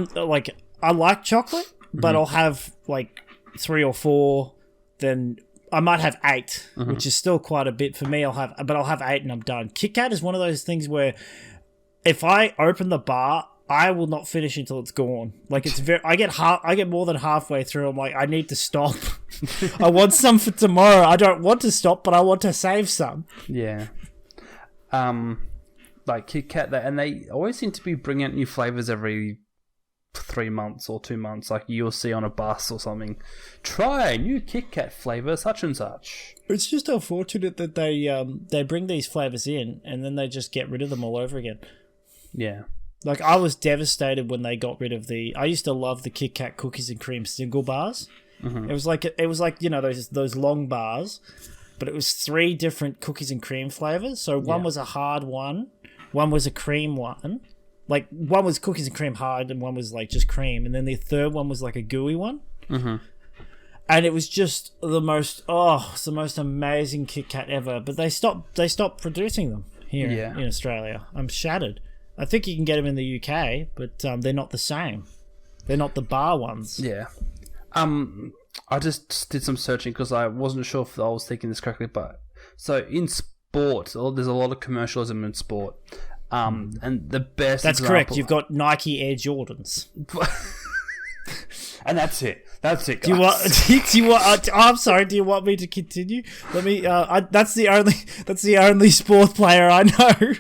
like chocolate, but I'll have 3 or 4. Then I might have 8, which is still quite a bit for me. I'll have 8 and I'm done. Kit Kat is one of those things where if I open the bar, I will not finish until it's gone. I get more than halfway through. I'm like, I need to stop. I want some for tomorrow. I don't want to stop, but I want to save some. Yeah. Kit Kat, and they always seem to be bringing out new flavors every 3 months or 2 months. You'll see on a bus or something. Try a new Kit Kat flavor, such and such. It's just unfortunate that they bring these flavors in and then they just get rid of them all over again. Yeah. I was devastated when they got rid of I used to love the Kit Kat cookies and cream single bars. Mm-hmm. It was like those long bars, but it was 3 different cookies and cream flavors. So one was a hard one was a cream one. One was cookies and cream hard, and one was just cream, and then the third one was a gooey one. Mm-hmm. And it was just the most amazing Kit Kat ever. But they stopped producing them here in Australia. I'm shattered. I think you can get them in the UK, but they're not the same. They're not the bar ones. Yeah. I just did some searching because I wasn't sure if I was thinking this correctly, but so in sport, there's a lot of commercialism in sport. And the best That's example... correct. You've got Nike Air Jordans. And that's it. That's it, guys. Do you want? I'm sorry. Do you want me to continue? Let me. That's the only sport player I know.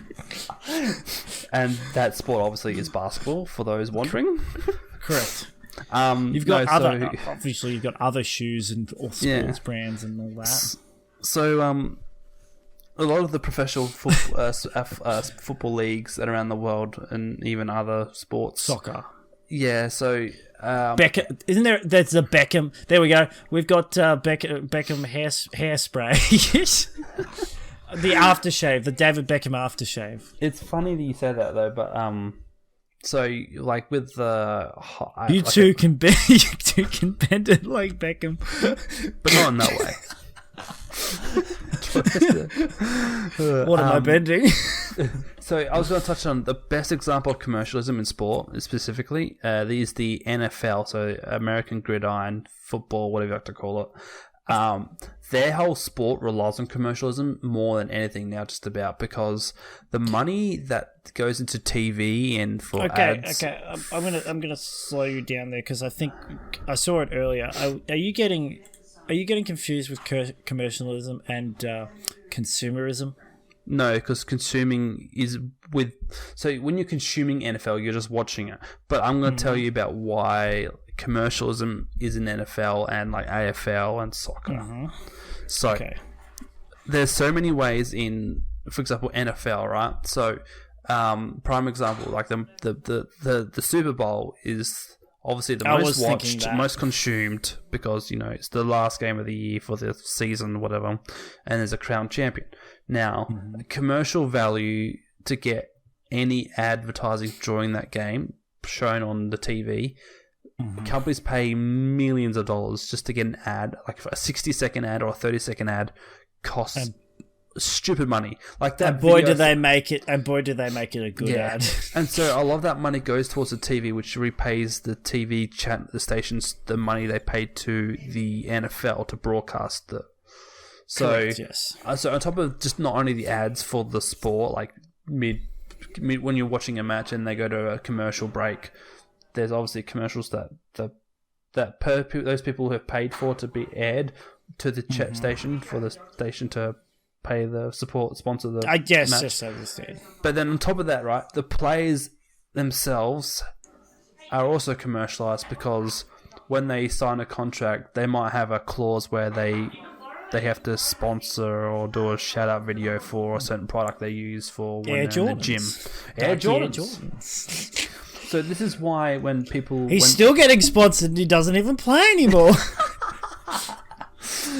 And that sport obviously is basketball. For those wondering, correct. You've got obviously you've got other shoes and all sports brands and all that. So a lot of the professional football leagues that are around the world and even other sports, soccer. Yeah, so Beckham, isn't there? There's the Beckham. There we go. We've got Beckham hairspray. The aftershave, the David Beckham aftershave. It's funny that you say that though, but so like with the you two can bend it like Beckham, but not in that way. What am I bending? So I was going to touch on the best example of commercialism in sport, specifically. Is the NFL, so American Gridiron Football, whatever you like to call it. Their whole sport relies on commercialism more than anything now, just about, because the money that goes into TV and for ads. Okay, I'm gonna slow you down there because I think I saw it earlier. Are you getting confused with commercialism and consumerism? No, because consuming is with... So when you're consuming NFL, you're just watching it. But I'm going to tell you about why commercialism is in NFL and like AFL and soccer. So there's so many ways in, for example, NFL, right? So prime example, like the Super Bowl is... obviously the most watched, most consumed, because, you know, it's the last game of the year for the season, whatever, and there's a crowned champion. Now, commercial value to get any advertising during that game shown on the TV, companies pay millions of dollars just to get an ad, like a 60-second ad or a 30-second ad costs stupid money. Like that. And boy, do they make it! And boy, do they make it a good ad. And so a lot of that money goes towards the TV, which repays the TV the stations the money they paid to the NFL to broadcast the. So correct, yes. So on top of just not only the ads for the sport, like mid when you're watching a match and they go to a commercial break, there's obviously commercials that those people who have paid for to be aired to the chat station for the station to pay the sponsor the I guess match. just understand. But then on top of that, right, the players themselves are also commercialized, because when they sign a contract, they might have a clause where they have to sponsor or do a shout out video for a certain product they use for when they're in the gym. Air Jordans. So this is why when people... He's still getting sponsored and he doesn't even play anymore.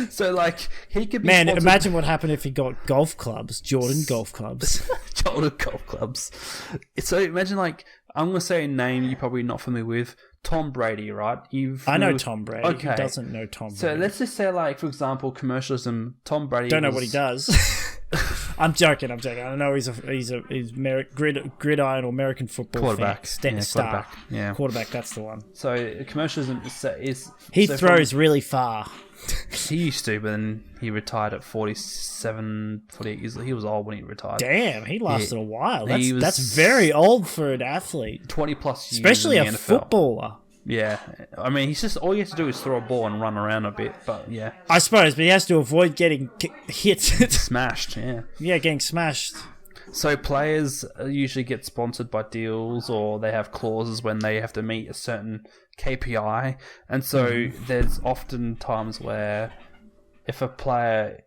So, like, he could be... Man, sponsored... imagine what happened if he got golf clubs. Jordan golf clubs. Jordan golf clubs. So, imagine, like, I'm going to say a name you're probably not familiar with. Tom Brady, right? I know Tom Brady. Okay. Who doesn't know Tom Brady? So, let's just say, like, for example, commercialism. Tom Brady Don't know what he does. I'm joking. I know he's gridiron or American football quarterback. Star. Yeah. Quarterback, that's the one. So, commercialism is he throws really far. He used to, but then he retired at 47, 48 years. He was old when he retired. Damn, he lasted a while. That's very old for an athlete. 20 plus years, especially in a the NFL. Footballer. Yeah, I mean, all he has to do is throw a ball and run around a bit. But yeah, I suppose, but he has to avoid getting hit, smashed. Yeah, getting smashed. So players usually get sponsored by deals, or they have clauses when they have to meet a certain KPI, and so there's often times where if a player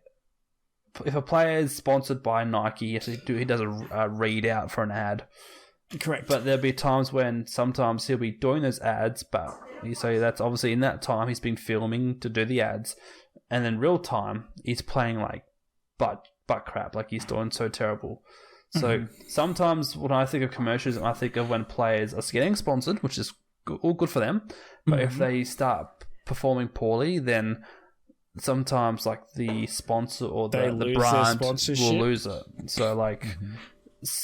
is sponsored by Nike, he does a readout for an ad. Correct. But there'll be times when sometimes he'll be doing those ads, but so that's obviously in that time he's been filming to do the ads, and then real time he's playing like butt crap, like he's doing so terrible. So sometimes when I think of commercials, I think of when players are getting sponsored, which is all good for them. But if they start performing poorly, then sometimes like the sponsor or the brand will lose it. So like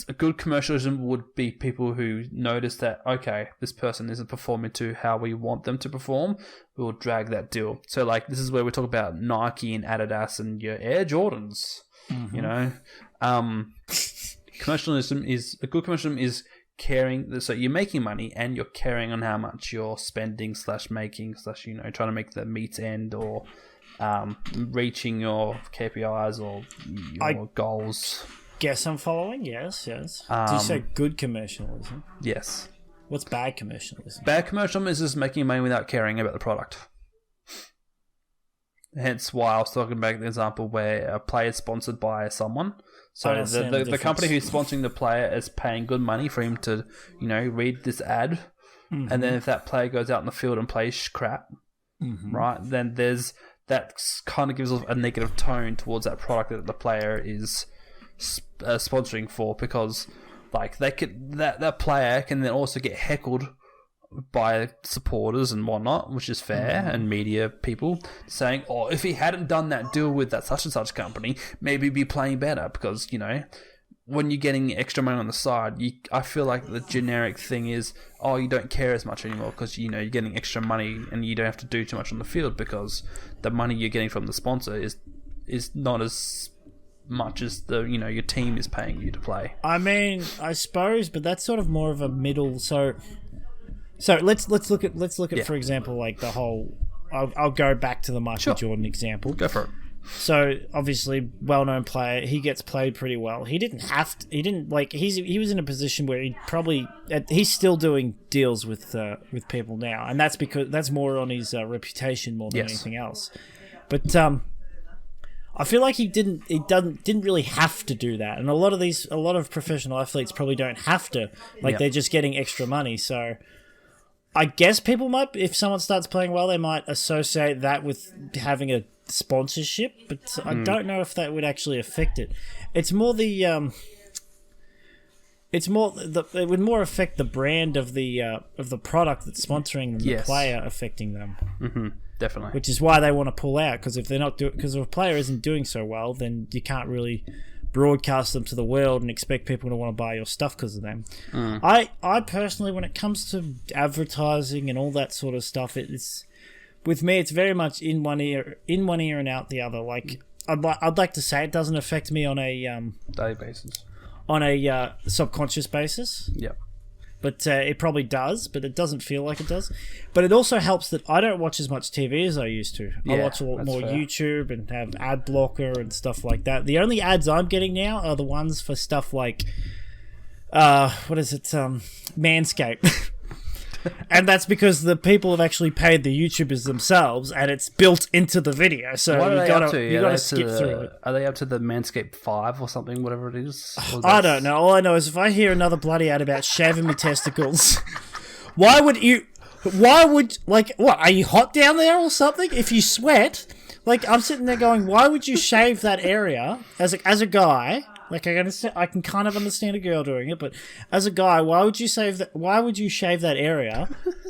a good commercialism would be people who notice that, okay, this person isn't performing to how we want them to perform. We'll drag that deal. So like this is where we talk about Nike and Adidas and your Air Jordans. You know, commercialism is caring. So you're making money and you're caring on how much you're spending / making / trying to make the meets end or reaching your KPIs or your goals. Guess I'm following. Yes. Did you say good commercialism? Yes. What's bad commercialism? Bad commercialism is just making money without caring about the product. Hence why I was talking about the example where a player is sponsored by someone. So the company who's sponsoring the player is paying good money for him to, read this ad. Mm-hmm. And then if that player goes out in the field and plays crap, right, then that kind of gives off a negative tone towards that product that the player is sponsoring for, because like that player can then also get heckled by supporters and whatnot, which is fair, and media people saying, "Oh, if he hadn't done that deal with that such and such company, maybe he'd be playing better." Because when you're getting extra money on the side, I feel like the generic thing is, "Oh, you don't care as much anymore because you're getting extra money and you don't have to do too much on the field because the money you're getting from the sponsor is not as much as your team is paying you to play." I mean, I suppose, but that's sort of more of a middle. So let's look at for example, like the whole. I'll go back to the Michael Jordan example. Go for it. So obviously, well-known player, he gets played pretty well. He didn't have to. He didn't like. He was in a position where he's still doing deals with people now, and that's because that's more on his reputation more than anything else. But I feel like he didn't really have to do that, and a lot of professional athletes probably don't have to. They're just getting extra money, so. I guess people might, if someone starts playing well, they might associate that with having a sponsorship, but I don't know if that would actually affect it. It's more it would more affect the brand of the product that's sponsoring them, the player affecting them. Mm-hmm. Definitely. Which is why they want to pull out, because if if a player isn't doing so well, then you can't really broadcast them to the world and expect people to want to buy your stuff because of them. I personally, when it comes to advertising and all that sort of stuff, it's with me, it's very much in one ear and out the other. Like I'd like to say it doesn't affect me on a daily basis, on a subconscious basis. Yep. But it probably does, but it doesn't feel like it does. But it also helps that I don't watch as much TV as I used to. I watch a lot more YouTube and have ad blocker and stuff like that. The only ads I'm getting now are the ones for stuff like, Manscaped. And that's because the people have actually paid the YouTubers themselves, and it's built into the video. So you gotta skip through it. Are they up to the Manscaped 5 or something, whatever it is? I don't know. All I know is if I hear another bloody ad about shaving my testicles, why would what, are you hot down there or something? If you sweat, like I'm sitting there going, why would you shave that area as a guy? Like I can kind of understand a girl doing it, but as a guy, why would you shave that area?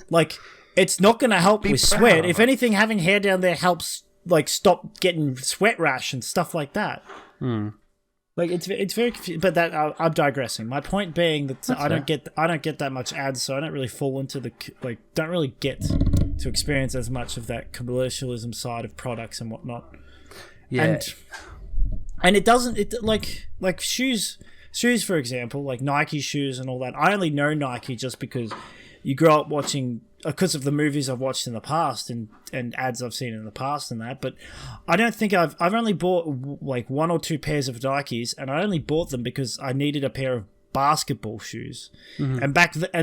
Like, it's not going to help with sweat. If anything, having hair down there helps, like, stop getting sweat rash and stuff like that. Like it's very confusing. But that I'm digressing. My point being that I don't get that much ads, so I don't really fall into don't really get to experience as much of that commercialism side of products and whatnot. Yeah. And it doesn't, like shoes, for example, like Nike shoes and all that. I only know Nike just because you grow up watching, because of the movies I've watched in the past and ads I've seen in the past and that. But I don't think I've only bought like 1 or 2 pairs of Nikes, and I only bought them because I needed a pair of basketball shoes. Mm-hmm. And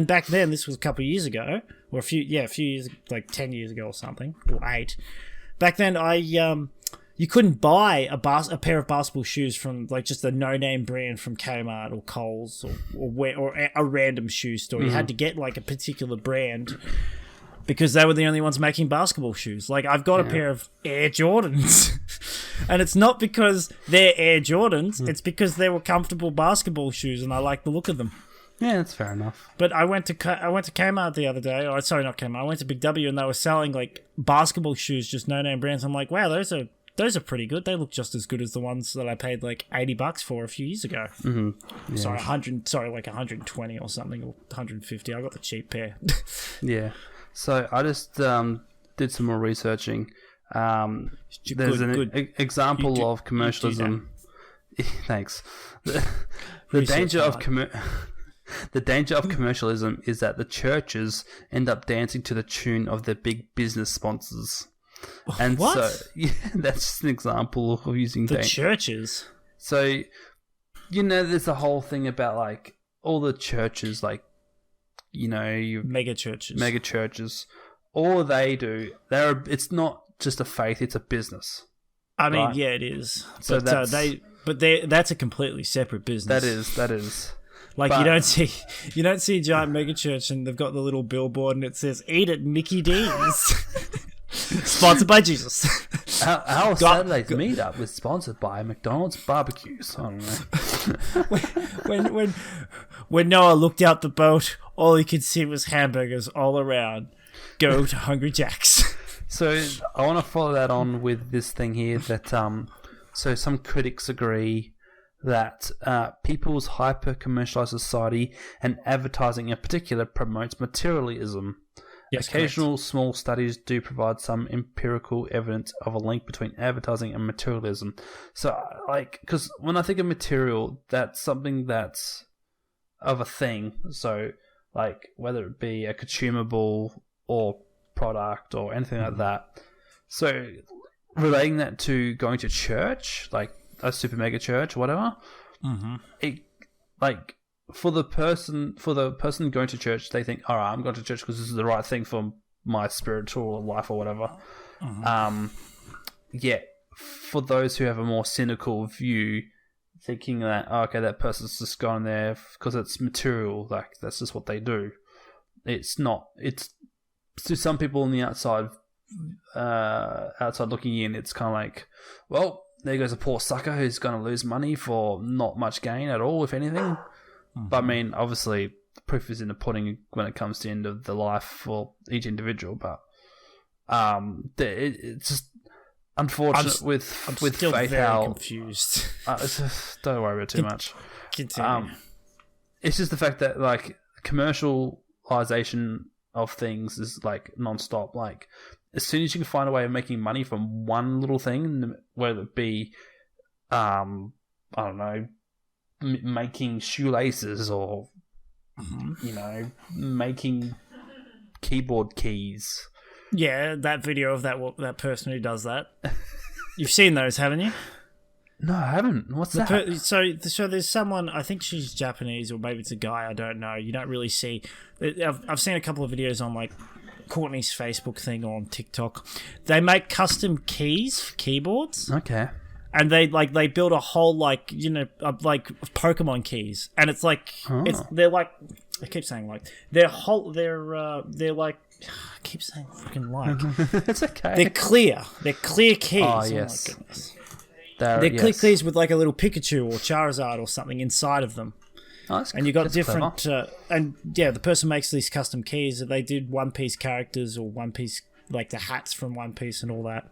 back then, this was a couple of years ago, or a few years, like 10 years ago or something, or 8. Back then, you couldn't buy a pair of basketball shoes from like just a no-name brand from Kmart or Kohl's or a random shoe store. Mm-hmm. You had to get like a particular brand because they were the only ones making basketball shoes. Like I've got a pair of Air Jordans, and it's not because they're Air Jordans. It's because they were comfortable basketball shoes, and I like the look of them. Yeah, that's fair enough. But I went to Kmart the other day. Or sorry, not Kmart. I went to Big W, and they were selling like basketball shoes, just no-name brands. I'm like, wow, those are pretty good. They look just as good as the ones that I paid like $80 for a few years ago. Mm-hmm. Yeah. Like 120 or something, or 150. I got the cheap pair. Yeah. So I just did some more researching. There's an example of commercialism. Thanks. The danger of The danger of commercialism is that the churches end up dancing to the tune of their big business sponsors. And what? So, yeah, that's just an example of using the churches. So, there's a whole thing about like all the churches, like mega churches. All they do, it's not just a faith; it's a business. I mean, right? yeah, it is. So but that's a completely separate business. That is. Like, you don't see a giant mega church and they've got the little billboard and it says "Eat at Mickey D's." Sponsored by Jesus. Our Saturday's meetup was sponsored by McDonald's barbecues. I don't know. when Noah looked out the boat, all he could see was hamburgers all around. Go to Hungry Jack's. So I want to follow that on with this thing here that so some critics agree that people's hyper-commercialized society and advertising in particular promotes materialism. Yes, Occasional small studies do provide some empirical evidence of a link between advertising and materialism. So, because when I think of material, that's something that's of a thing. So, whether it be a consumable or product or anything like that. So, relating that to going to church, like a super mega church, whatever, for the person going to church, they think, all right, I'm going to church because this is the right thing for my spiritual life or whatever. Yet, for those who have a more cynical view, thinking that, okay, that person's just gone there because it's material, like that's just what they do. It's not. It's to some people on the outside looking in, it's kind of like, well, there goes a poor sucker who's going to lose money for not much gain at all, if anything. But I mean, obviously, the proof is in the pudding when it comes to the end of the life for each individual. But it's just unfortunate with still faith. Very confused. Don't worry about it too much. Continue. It's just the fact that commercialization of things is non-stop. Like, as soon as you can find a way of making money from one little thing, whether it be, I don't know, making shoelaces or making keyboard keys. Yeah, that video of that person who does that. You've seen those, haven't you? No, I haven't. What's that? So there's someone, I think she's Japanese or maybe it's a guy, I don't know. You don't really see. I've seen a couple of videos on Courtney's Facebook thing or on TikTok. They make custom keyboards. Okay. And they build a whole Pokemon keys, and it's they're I keep saying they're I keep saying freaking It's okay. They're clear keys. Oh yes. Oh my goodness. They're clear keys with a little Pikachu or Charizard or something inside of them. Oh, and you got different the person makes these custom keys. They did One Piece characters or One Piece the hats from One Piece and all that.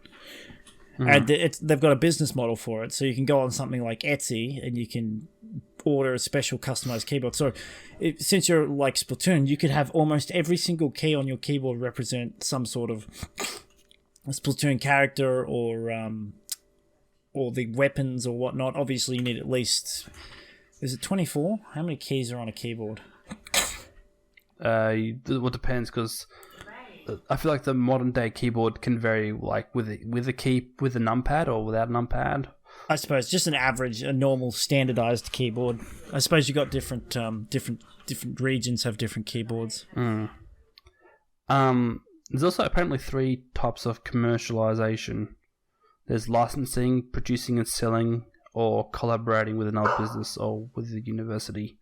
And they've got a business model for it, so you can go on something like Etsy and you can order a special customized keyboard. So since you're like Splatoon, you could have almost every single key on your keyboard represent some sort of a Splatoon character or the weapons or whatnot. Obviously, you need at least... Is it 24? How many keys are on a keyboard? It depends, because I feel like the modern day keyboard can vary, with a numpad or without a numpad. I suppose just a normal standardized keyboard. I suppose you got different regions have different keyboards. There's also apparently 3 types of commercialization. There's licensing, producing and selling, or collaborating with another business or with the university.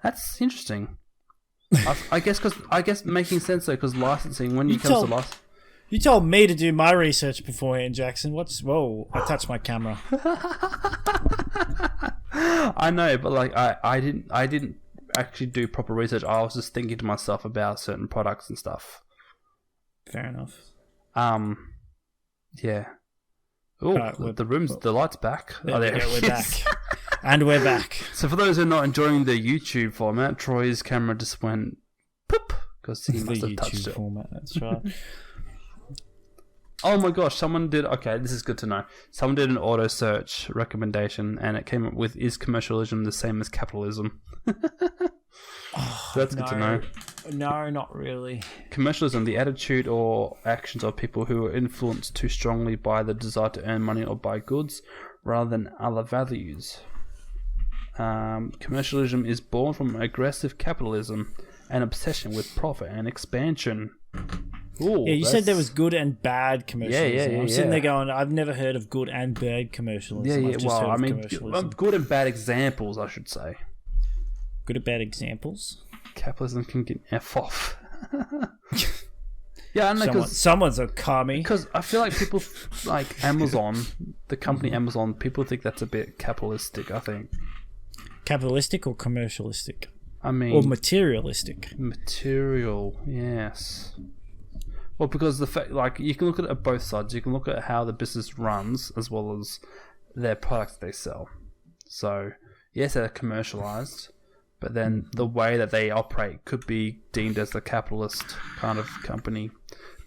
That's interesting. I guess making sense though, because licensing, when it comes to license. You told me to do my research beforehand, Jackson. Whoa! I touched my camera. I know, but I didn't actually do proper research. I was just thinking to myself about certain products and stuff. Fair enough. Yeah. Oh, the light's back. We're back. And we're back. So for those who are not enjoying the YouTube format, Troy's camera just went poop because he must have touched it. Format, that's right. Oh my gosh, someone did... Okay, this is good to know. Someone did an auto search recommendation and it came up with, is commercialism the same as capitalism? So that's good to know. No, not really. Commercialism, the attitude or actions of people who are influenced too strongly by the desire to earn money or buy goods rather than other values. Commercialism is born from aggressive capitalism and obsession with profit and expansion. Ooh, yeah, you said there was good and bad commercialism. Yeah, I'm sitting there going, I've never heard of good and bad commercialism. Yeah, I've just heard of commercialism. good and bad examples, I should say. Good and bad examples? Capitalism can get F off. Yeah, I know, someone's a commie. Because I feel like people like Amazon, the company Amazon, people think that's a bit capitalistic, I think. Capitalistic or commercialistic? I mean... Or materialistic? Material, yes. Well, because the fact, like, you can look at it at both sides. You can look at how the business runs as well as their products they sell. So, yes, they're commercialized, but then the way that they operate could be deemed as the capitalist kind of company.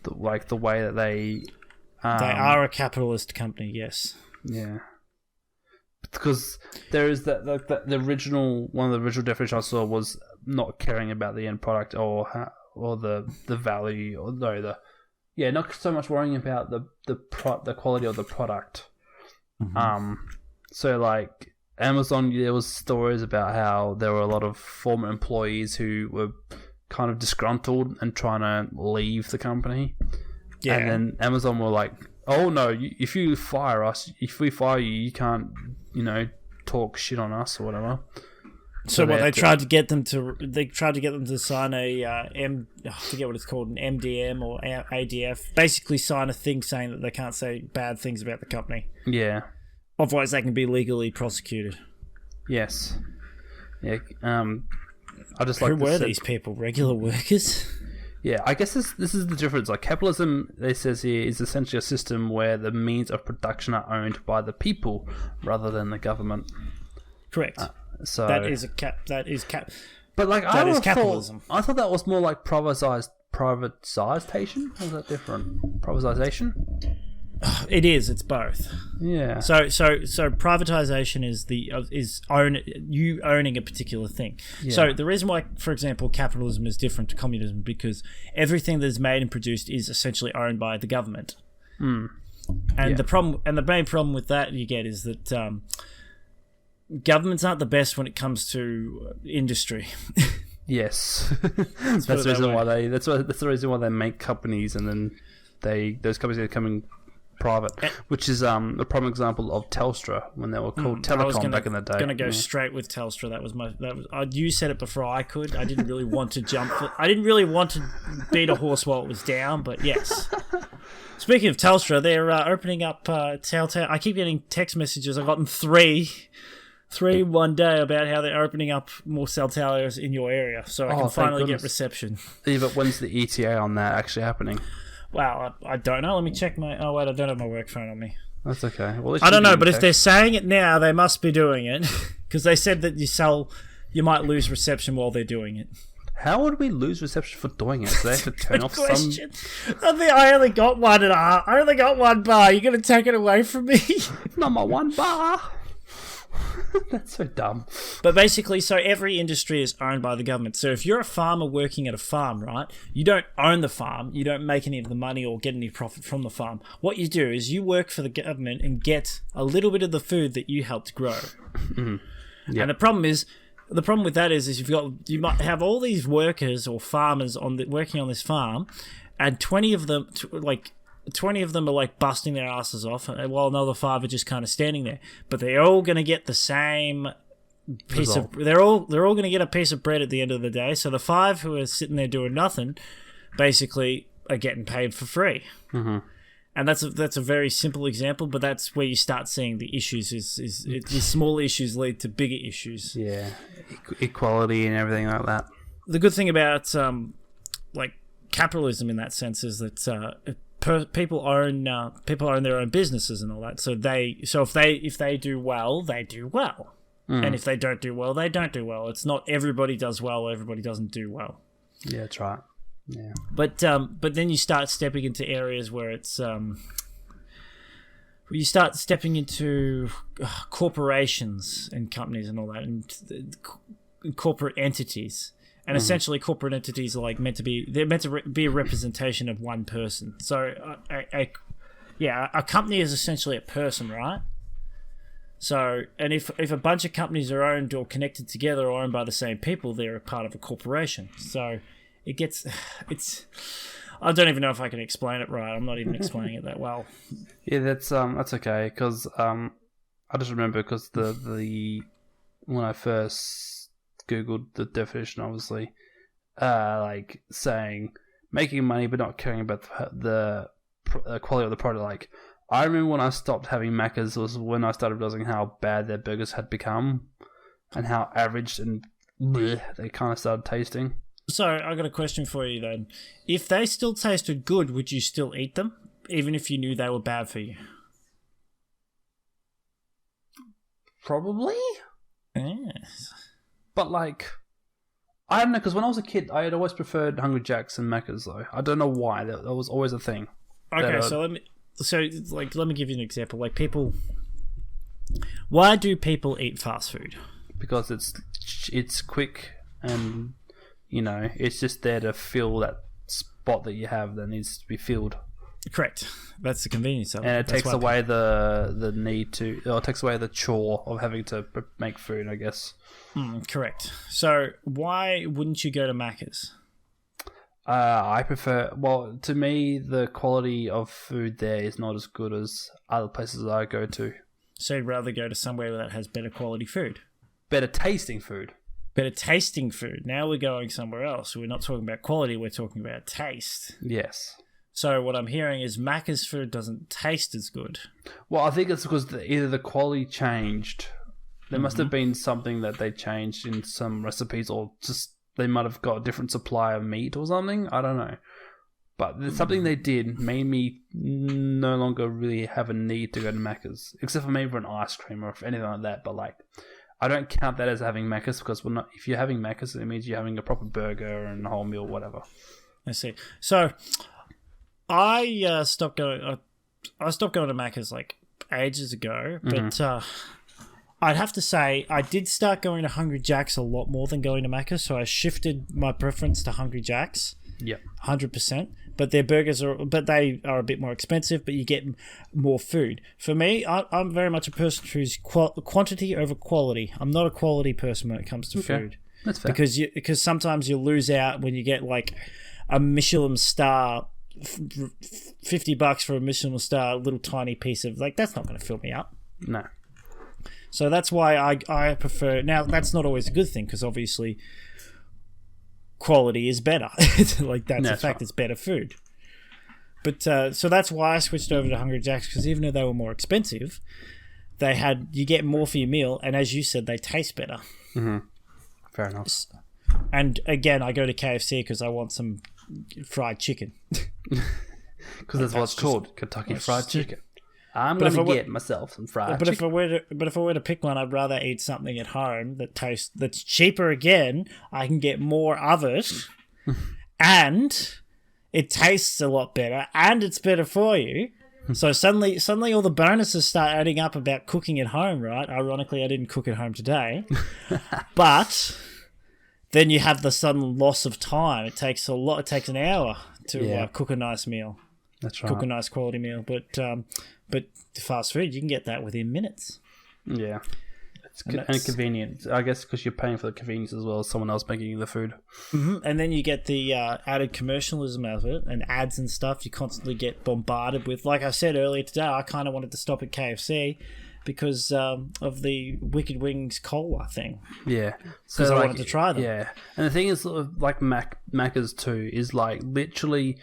Like the way that they are a capitalist company, yes. Yeah. Because there is that the original one of the original definitions I saw was not caring about the end product or the value or not so much worrying about the quality of the product. Mm-hmm. So like Amazon, there was stories about how there were a lot of former employees who were kind of disgruntled and trying to leave the company. Yeah. And then Amazon were like, "Oh no, if we fire you, you can't, talk shit on us or whatever." So what they tried to get them to sign I forget what it's called, an MDM or ADF, basically sign a thing saying that they can't say bad things about the company. Yeah. Otherwise, they can be legally prosecuted. Yes. Yeah. I just like. Who were these people? Regular workers? Yeah, I guess this is the difference. Like capitalism, it says here, is essentially a system where the means of production are owned by the people rather than the government. Correct. So that is cap. But like that is capitalism. I thought that was more like privatization. Was that different? Privatization. It is. It's both. Yeah. So privatization is you owning a particular thing. Yeah. So the reason why, for example, capitalism is different to communism because everything that is made and produced is essentially owned by the government. Mm. And the main problem with that you get is that governments aren't the best when it comes to industry. Yes. That's the reason why they make companies and then those companies are coming private, which is a prime example of Telstra when they were called Telecom back in the day. Going to go straight with Telstra. You said it before I could. I didn't really want to I didn't really want to beat a horse while it was down, but yes. Speaking of Telstra, they're opening up Telltale. I keep getting text messages. I've gotten three one day about how they're opening up more cell towers in your area, so I can finally get reception. Yeah, but when's the ETA on that actually happening? Well, I don't know. Let me check my... Oh, wait, I don't have my work phone on me. That's okay. Well, I don't know, but if they're saying it now, they must be doing it. Because they said that you might lose reception while they're doing it. How would we lose reception for doing it? Do they have to turn off question. I only got one I only got one bar. You're going to take it away from me? Not my one bar. That's so dumb. But basically, so every industry is owned by the government. So if you're a farmer working at a farm, right, you don't own the farm, you don't make any of the money or get any profit from the farm. What you do is you work for the government and get a little bit of the food that you helped grow. Mm-hmm. Yep. And the problem with that is you might have all these workers or farmers working on this farm, and 20 of them are like busting their asses off, while another 5 are just kind of standing there. But they're all going to get the same piece of. They're all going to get a piece of bread at the end of the day. So the 5 who are sitting there doing nothing, basically, are getting paid for free. Mm-hmm. And that's a very simple example, but that's where you start seeing the issues. These small issues lead to bigger issues. Yeah, equality and everything like that. The good thing about capitalism in that sense is that. People own their own businesses and all that. So if they do well, they do well, and if they don't do well, they don't do well. It's not everybody does well, everybody doesn't do well. Yeah, that's right. Yeah, but then you start stepping into areas where it's you start stepping into corporations and companies and all that, and corporate entities. And essentially, corporate entities are like meant to be be a representation of one person. So, a company is essentially a person, right? So, and if a bunch of companies are owned or connected together or owned by the same people, they're a part of a corporation. So, it's. I don't even know if I can explain it right. I'm not even explaining it that well. Yeah, that's okay because I just remember because the when I first Googled the definition, obviously, like saying making money but not caring about the quality of the product. Like, I remember when I stopped having Macca's was when I started realizing how bad their burgers had become and how average and bleh they kind of started tasting. So I got a question for you then. If they still tasted good, would you still eat them, even if you knew they were bad for you? Probably. Yes. But, like, I don't know, because when I was a kid, I had always preferred Hungry Jack's and Macca's, though. I don't know why. That was always a thing. Okay, so let me give you an example. Like, why do people eat fast food? Because it's quick and, it's just there to fill that spot that you have that needs to be filled. Correct. That's the convenience of it. And it takes away the need to, or it takes away the chore of having to make food, I guess. Correct. So why wouldn't you go to Macca's? I prefer, to me, the quality of food there is not as good as other places I go to. So you'd rather go to somewhere that has better quality food? Better tasting food. Better tasting food. Now we're going somewhere else. We're not talking about quality, we're talking about taste. Yes. So what I'm hearing is Macca's food doesn't taste as good. Well, I think it's because either the quality changed. There must have been something that they changed in some recipes, or just they might have got a different supply of meat or something. I don't know. But something they did made me no longer really have a need to go to Macca's, except for maybe for an ice cream or anything like that. But, like, I don't count that as having Macca's because if you're having Macca's, it means you're having a proper burger and a whole meal, whatever. I see. So I stopped going to Macca's like ages ago, but I'd have to say I did start going to Hungry Jack's a lot more than going to Macca's, so I shifted my preference to Hungry Jack's. Yep. 100%. But their burgers they are a bit more expensive, but you get more food. For me, I'm very much a person who's quantity over quality. I'm not a quality person when it comes to food. That's fair. Because sometimes you lose out when you get like a Michelin star, $50 for a Michelin star, little tiny piece of, like, that's not going to fill me up. No. So that's why I prefer. Now, that's not always a good thing because obviously quality is better. Like, that's a fact. Right. It's better food. But so that's why I switched over to Hungry Jack's, because even though they were more expensive, you get more for your meal, and as you said, they taste better. Mm-hmm. Fair enough. And again, I go to KFC because I want some fried chicken. Because that's what it's called, Kentucky Fried Chicken. I'm going to get myself some fried chicken. If I were to pick one, I'd rather eat something at home that's cheaper again. I can get more of it, and it tastes a lot better, and it's better for you. So suddenly all the bonuses start adding up about cooking at home, right? Ironically, I didn't cook at home today. But then you have the sudden loss of time. It takes a lot. It takes an hour to cook a nice meal. That's right. Cook a nice quality meal. But fast food, you can get that within minutes. Yeah. And convenient, I guess, because you're paying for the convenience as well as someone else making the food. Mm-hmm. And then you get the added commercialism of it and ads and stuff. You constantly get bombarded with. Like I said earlier today, I kind of wanted to stop at KFC because of the Wicked Wings cola thing. Yeah. Because I wanted to try them. Yeah. And the thing is, like Macca's too, is like literally,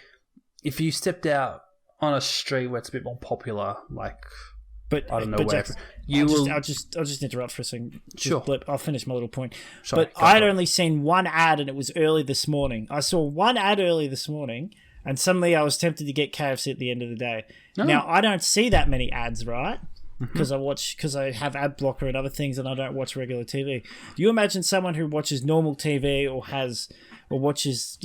if you stepped out on a street where it's a bit more popular, like... But I don't know where. I'll just interrupt for a second. Sure. I'll finish my little point. Sorry, but I'd only seen one ad, and it was early this morning. I saw one ad early this morning, and suddenly I was tempted to get KFC at the end of the day. Oh. Now, I don't see that many ads, right? Because I have ad blocker and other things, and I don't watch regular TV. Do you imagine someone who watches normal TV who watches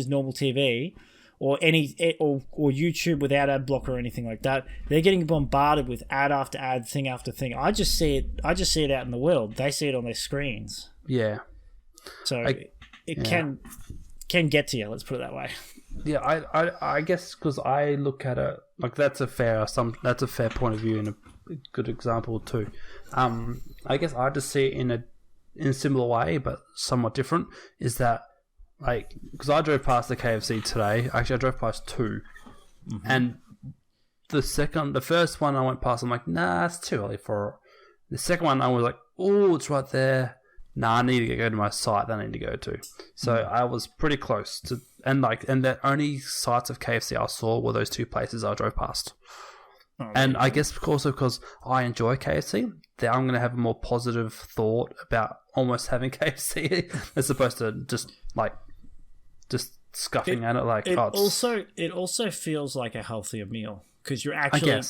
normal TV? Or or YouTube without ad blocker or anything like that, they're getting bombarded with ad after ad, thing after thing. I just see it out in the world. They see it on their screens. Yeah. So it can get to you. Let's put it that way. Yeah, I guess because I look at it like that's a fair point of view and a good example too. I guess I just see it in a similar way, but somewhat different. Is that like because I drove past the KFC today. Actually, I drove past two, and the first one I went past, I'm like, nah, it's too early for it. The second one, I was like, oh, it's right there. Nah, I need to go to my site that I need to go to. So I was pretty close to, and the only sites of KFC I saw were those two places I drove past. Oh, and I guess also because I enjoy KFC, that I'm going to have a more positive thought about almost having KFC as opposed to just scuffing at it like. It also feels like a healthier meal. Because you're actually,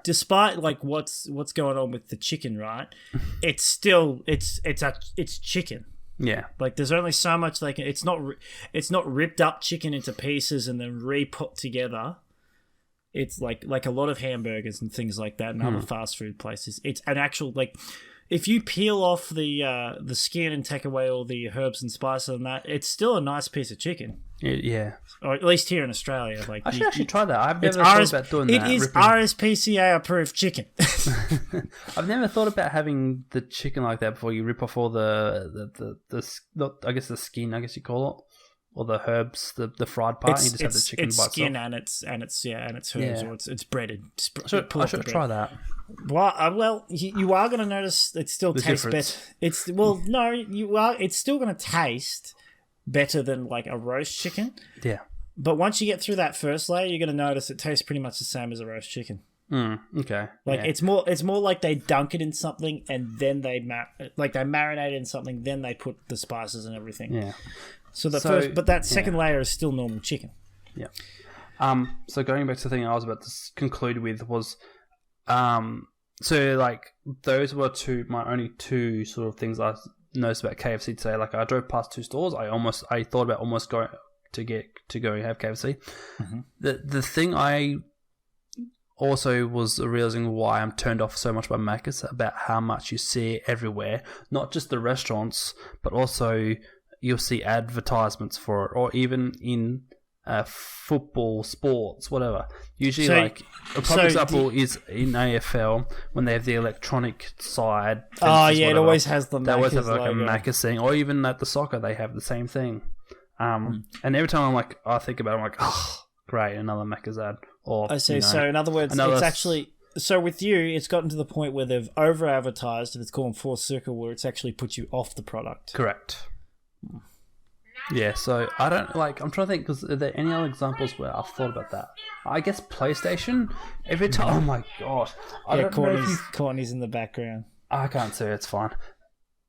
despite like what's going on with the chicken, right? It's still it's chicken. Yeah. Like there's only so much they can. It's not ripped up chicken into pieces and then re-put together. It's like a lot of hamburgers and things like that and other fast food places. It's an actual like. If you peel off the skin and take away all the herbs and spices and that, it's still a nice piece of chicken. Yeah. Or at least here in Australia. Like I should actually try that. I've never thought about doing that. It is RSPCA approved chicken. I've never thought about having the chicken like that before you rip off all the I guess the skin, I guess you call it. Or the herbs, the fried part. You just have the chicken by itself. Skin and it's herbs, or it's breaded. I should try that. Well, you are going to notice it still tastes better. It's still going to taste better than like a roast chicken. Yeah. But once you get through that first layer, you're going to notice it tastes pretty much the same as a roast chicken. Okay. Like it's more like they dunk it in something and then they marinate it in something, then they put the spices and everything. Yeah. So that second layer is still normal chicken. Yeah. So going back to the thing I was about to conclude with was, so like those were my only two sort of things I noticed about KFC today. Like I drove past two stores. I thought about almost going to go and have KFC. Mm-hmm. The thing I also was realizing why I'm turned off so much by Macca's about how much you see it everywhere, not just the restaurants, but also you'll see advertisements for it, or even in football, sports, whatever. Usually, a prime example is in AFL when they have the electronic side. Oh yeah, it always has the. They always have like logo. A Macca's thing, or even at the soccer they have the same thing. And every time I think about it, I'm like, oh, great, another Macca's ad. Or I see. So in other words, it's actually. So with you, it's gotten to the point where they've over-advertised, and it's called forced circle, where it's actually put you off the product. Correct. Yeah, so I don't I'm trying to think, because are there any other examples where I've thought about that? I guess PlayStation, every time, oh my god. Courtney's in the background. I can't see it, it's fine.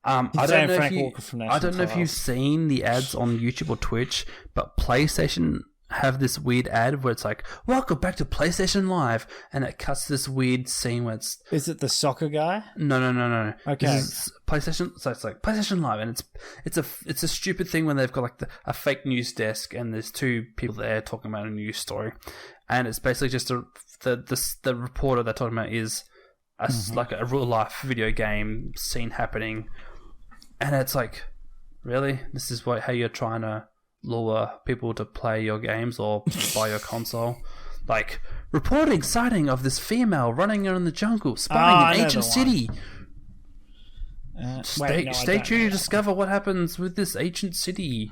I don't know if you've seen the ads on YouTube or Twitch, but PlayStation have this weird ad where it's like, welcome back to PlayStation Live, and it cuts this weird scene where it's... Is it the soccer guy? No. Okay. This is PlayStation, so it's like PlayStation Live, and it's a stupid thing when they've got like a fake news desk, and there's two people there talking about a news story, and it's basically just the reporter they're talking about is like a real life video game scene happening, and it's like, really? This is how you're trying to lure people to play your games or buy your console? Like, reporting sighting of this female running in the jungle, spotting an ancient city. Stay tuned to discover what happens with this ancient city.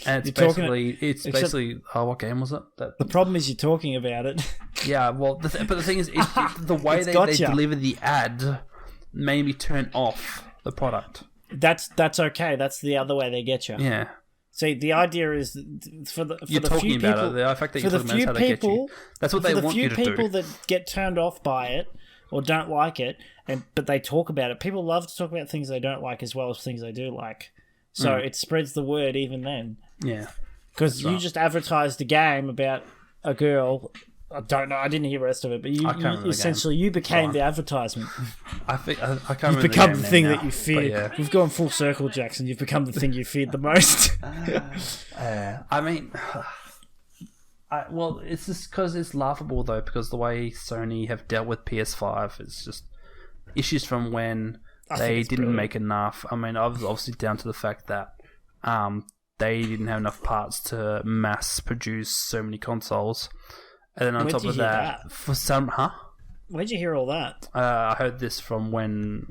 And it's basically what game was it? The problem is you're talking about it. Yeah, well, but the thing is, the way they deliver the ad made me turn off the product. That's okay. That's the other way they get you. Yeah. See, the idea is for the few people, the fact that you're talking about is how they get you. That's what they want you to do. For the few people that get turned off by it or don't like it, but they talk about it. People love to talk about things they don't like as well as things they do like. So it spreads the word even then. Yeah. Because you just advertised a game about a girl. I don't know. I didn't hear the rest of it, but you became the advertisement. I can't. You've become the thing that you feared. Yeah. You've gone full circle, Jackson. You've become the thing you feared the most. I mean, well, it's just because it's laughable though, because the way Sony have dealt with PS5 is just issues from when they didn't make enough. I mean, obviously down to the fact that they didn't have enough parts to mass produce so many consoles. And then on top of that, for some, Where'd you hear all that? I heard this from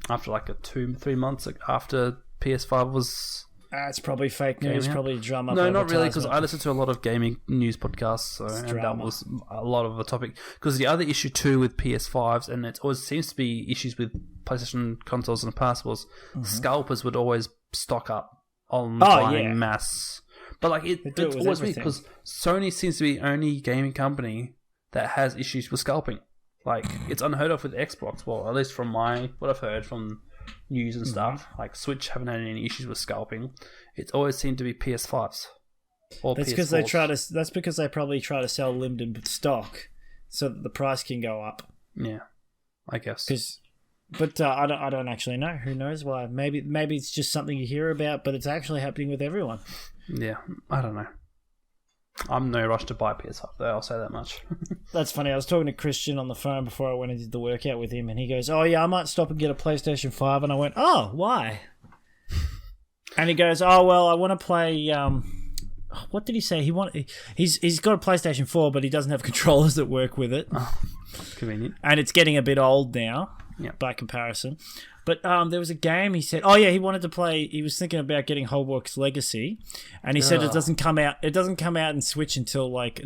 after like 2-3 months after PS5 was. It's probably fake news, probably drum up. No, not really, because I listen to a lot of gaming news podcasts, and that was a lot of the topic. Because the other issue too with PS5s, and it always seems to be issues with PlayStation consoles in the past, was scalpers would always stock up on buying mass. But like it's always weird because Sony seems to be the only gaming company that has issues with scalping. Like it's unheard of with Xbox. Well, at least from what I've heard from news and stuff, like Switch haven't had any issues with scalping. It's always seemed to be PS5s or that's because PS4s. That's because they probably try to sell limited stock so that the price can go up. Yeah, I guess. But I don't actually know. Who knows why? Maybe it's just something you hear about, but it's actually happening with everyone. Yeah, I don't know. I'm no rush to buy PS5 though, I'll say that much. That's funny. I was talking to Christian on the phone before I went and did the workout with him, and he goes, "Oh yeah, I might stop and get a PlayStation 5." And I went, "Oh, why?" And he goes, "Oh well, I want to play." What did he say? He's got a PlayStation 4, but he doesn't have controllers that work with it. Oh, convenient. And it's getting a bit old now, by comparison. But there was a game he said, oh yeah, he wanted to play. He was thinking about getting Hogwarts Legacy, and he said it doesn't come out. It doesn't come out in Switch until like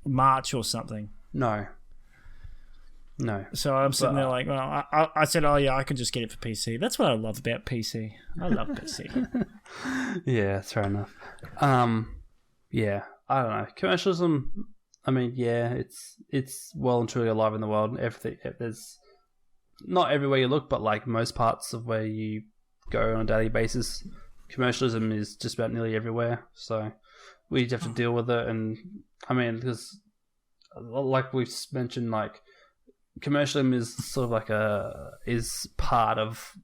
March or something. No. So I'm sitting there like, well, I said, oh yeah, I can just get it for PC. That's what I love about PC. I love PC. Yeah, that's fair enough. Yeah, I don't know. Commercialism. I mean, yeah, it's well and truly alive in the world. Everything there's. Not everywhere you look, but like most parts of where you go on a daily basis, commercialism is just about nearly everywhere. So we have to deal with it. And I mean, because like we've mentioned, like commercialism is sort of like is part of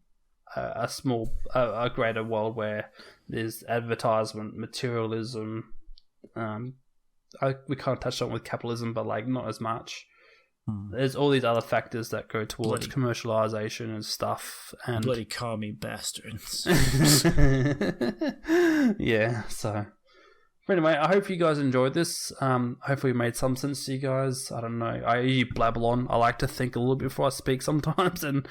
a greater world where there's advertisement, materialism. We kind of touched on it with capitalism, but like not as much. There's all these other factors that go towards commercialization and stuff. And bloody commie bastards. Yeah, so. But anyway, I hope you guys enjoyed this. Hopefully it made some sense to you guys. I don't know. I usually blabble on. I like to think a little bit before I speak sometimes. And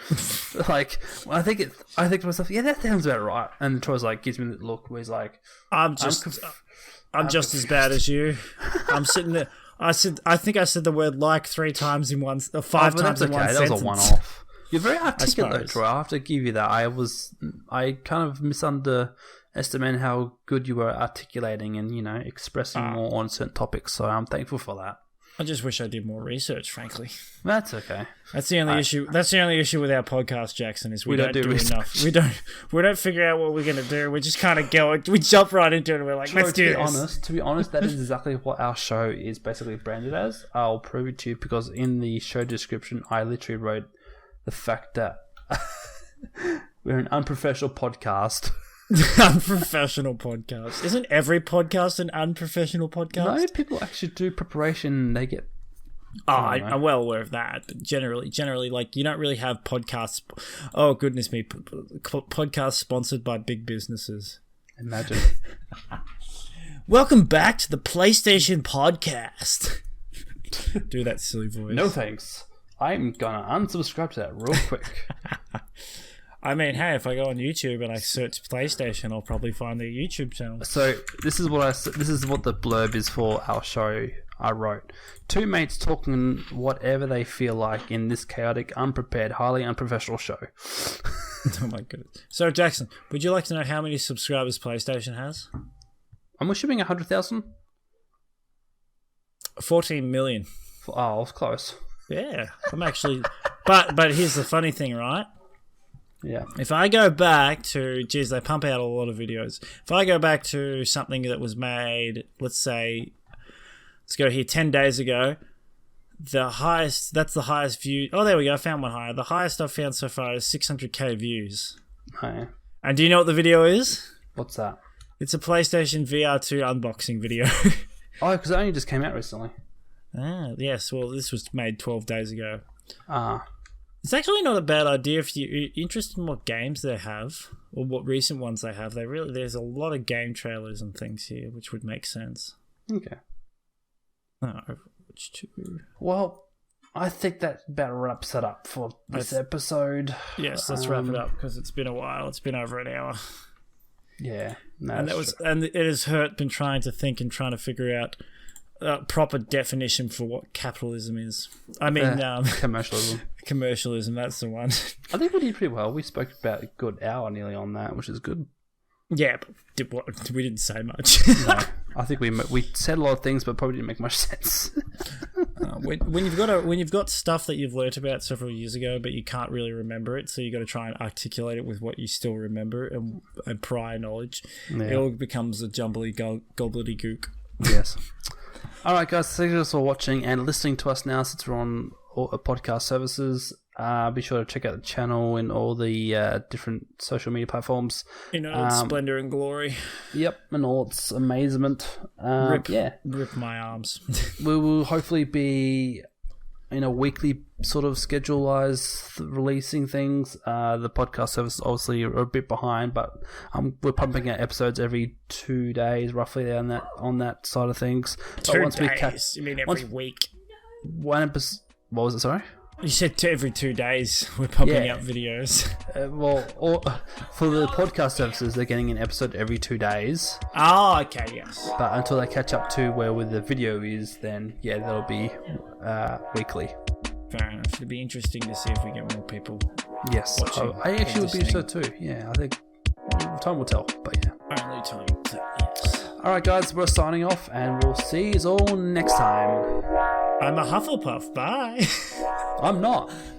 like, I think to myself, yeah, that sounds about right. And Troy's like, gives me the look where he's like, I'm just as bad as you. I'm sitting there. I think I said the word like 3 times in one, 5 times in one sentence. That was a one-off. You're very articulate though, Troy. I have to give you that. I kind of underestimated how good you were articulating and, expressing more on certain topics. So I'm thankful for that. I just wish I did more research, frankly. That's okay. That's the only issue. That's the only issue with our podcast, Jackson, is we don't do enough. We don't figure out what we're going to do. We just kind of go. We jump right into it and we're like, let's do this. To be honest, that is exactly what our show is basically branded as. I'll prove it to you because in the show description, I literally wrote the fact that we're an unprofessional podcast. Unprofessional podcast. Isn't every podcast an unprofessional podcast? No, people actually do preparation. They get. I'm well aware of that, but generally, like you don't really have podcasts. Oh goodness me, podcasts sponsored by big businesses. Imagine. Welcome back to the PlayStation Podcast. Do that silly voice. No thanks. I'm gonna unsubscribe to that real quick. I mean, hey, if I go on YouTube and I search PlayStation, I'll probably find their YouTube channel. So this is what the blurb is for our show. I wrote 2 mates talking whatever they feel like in this chaotic, unprepared, highly unprofessional show. Oh my goodness! So Jackson, would you like to know how many subscribers PlayStation has? I'm assuming 100,000. 14 million. Oh, I was close. Yeah, I'm actually. But here's the funny thing, right? Yeah. If I go back to, they pump out a lot of videos. If I go back to something that was made, let's say, let's go here 10 days ago, that's the highest view. Oh, there we go. I found one higher. The highest I've found so far is 600k views. Oh, yeah. And do you know what the video is? What's that? It's a PlayStation VR 2 unboxing video. Oh, because it only just came out recently. Yes. Well, this was made 12 days ago. It's actually not a bad idea if you're interested in what games they have or what recent ones they have. There's a lot of game trailers and things here, which would make sense. Okay. Overwatch 2. Well, I think that about wraps it up for this episode. Yes, let's wrap it up because it's been a while. It's been over an hour. Yeah, and it has been trying to think and trying to figure out a proper definition for what capitalism is. I mean, commercialism. Commercialism, that's the one. I think we did pretty well. We spoke about a good hour nearly on that, which is good. Yeah, but we didn't say much. No, I think we said a lot of things, but probably didn't make much sense. When you've got stuff that you've learnt about several years ago, but you can't really remember it, so you got to try and articulate it with what you still remember and prior knowledge. Yeah. It all becomes a jumbly gobbledygook. Yes. All right, guys. Thank you for watching and listening to us now. Since we're on all podcast services, be sure to check out the channel in all the different social media platforms. In all its splendor and glory. Yep, and all its amazement. Rip my arms. We will hopefully be in a weekly sort of schedule-wise releasing things. The podcast service obviously are a bit behind, but we're pumping out episodes every 2 days, roughly on that side of things. 2 days? You mean every week? One episode. What was it? Sorry. You said every 2 days we're pumping out videos. For the podcast services, they're getting an episode every 2 days. Oh, okay, yes. But until they catch up to where the video is, then that'll be weekly. Fair enough. It'd be interesting to see if we get more people. Yes, I actually would be so too. Yeah, I think time will tell. But yeah, only time. Yes. All right, guys, we're signing off, and we'll see you all next time. I'm a Hufflepuff. Bye. I'm not.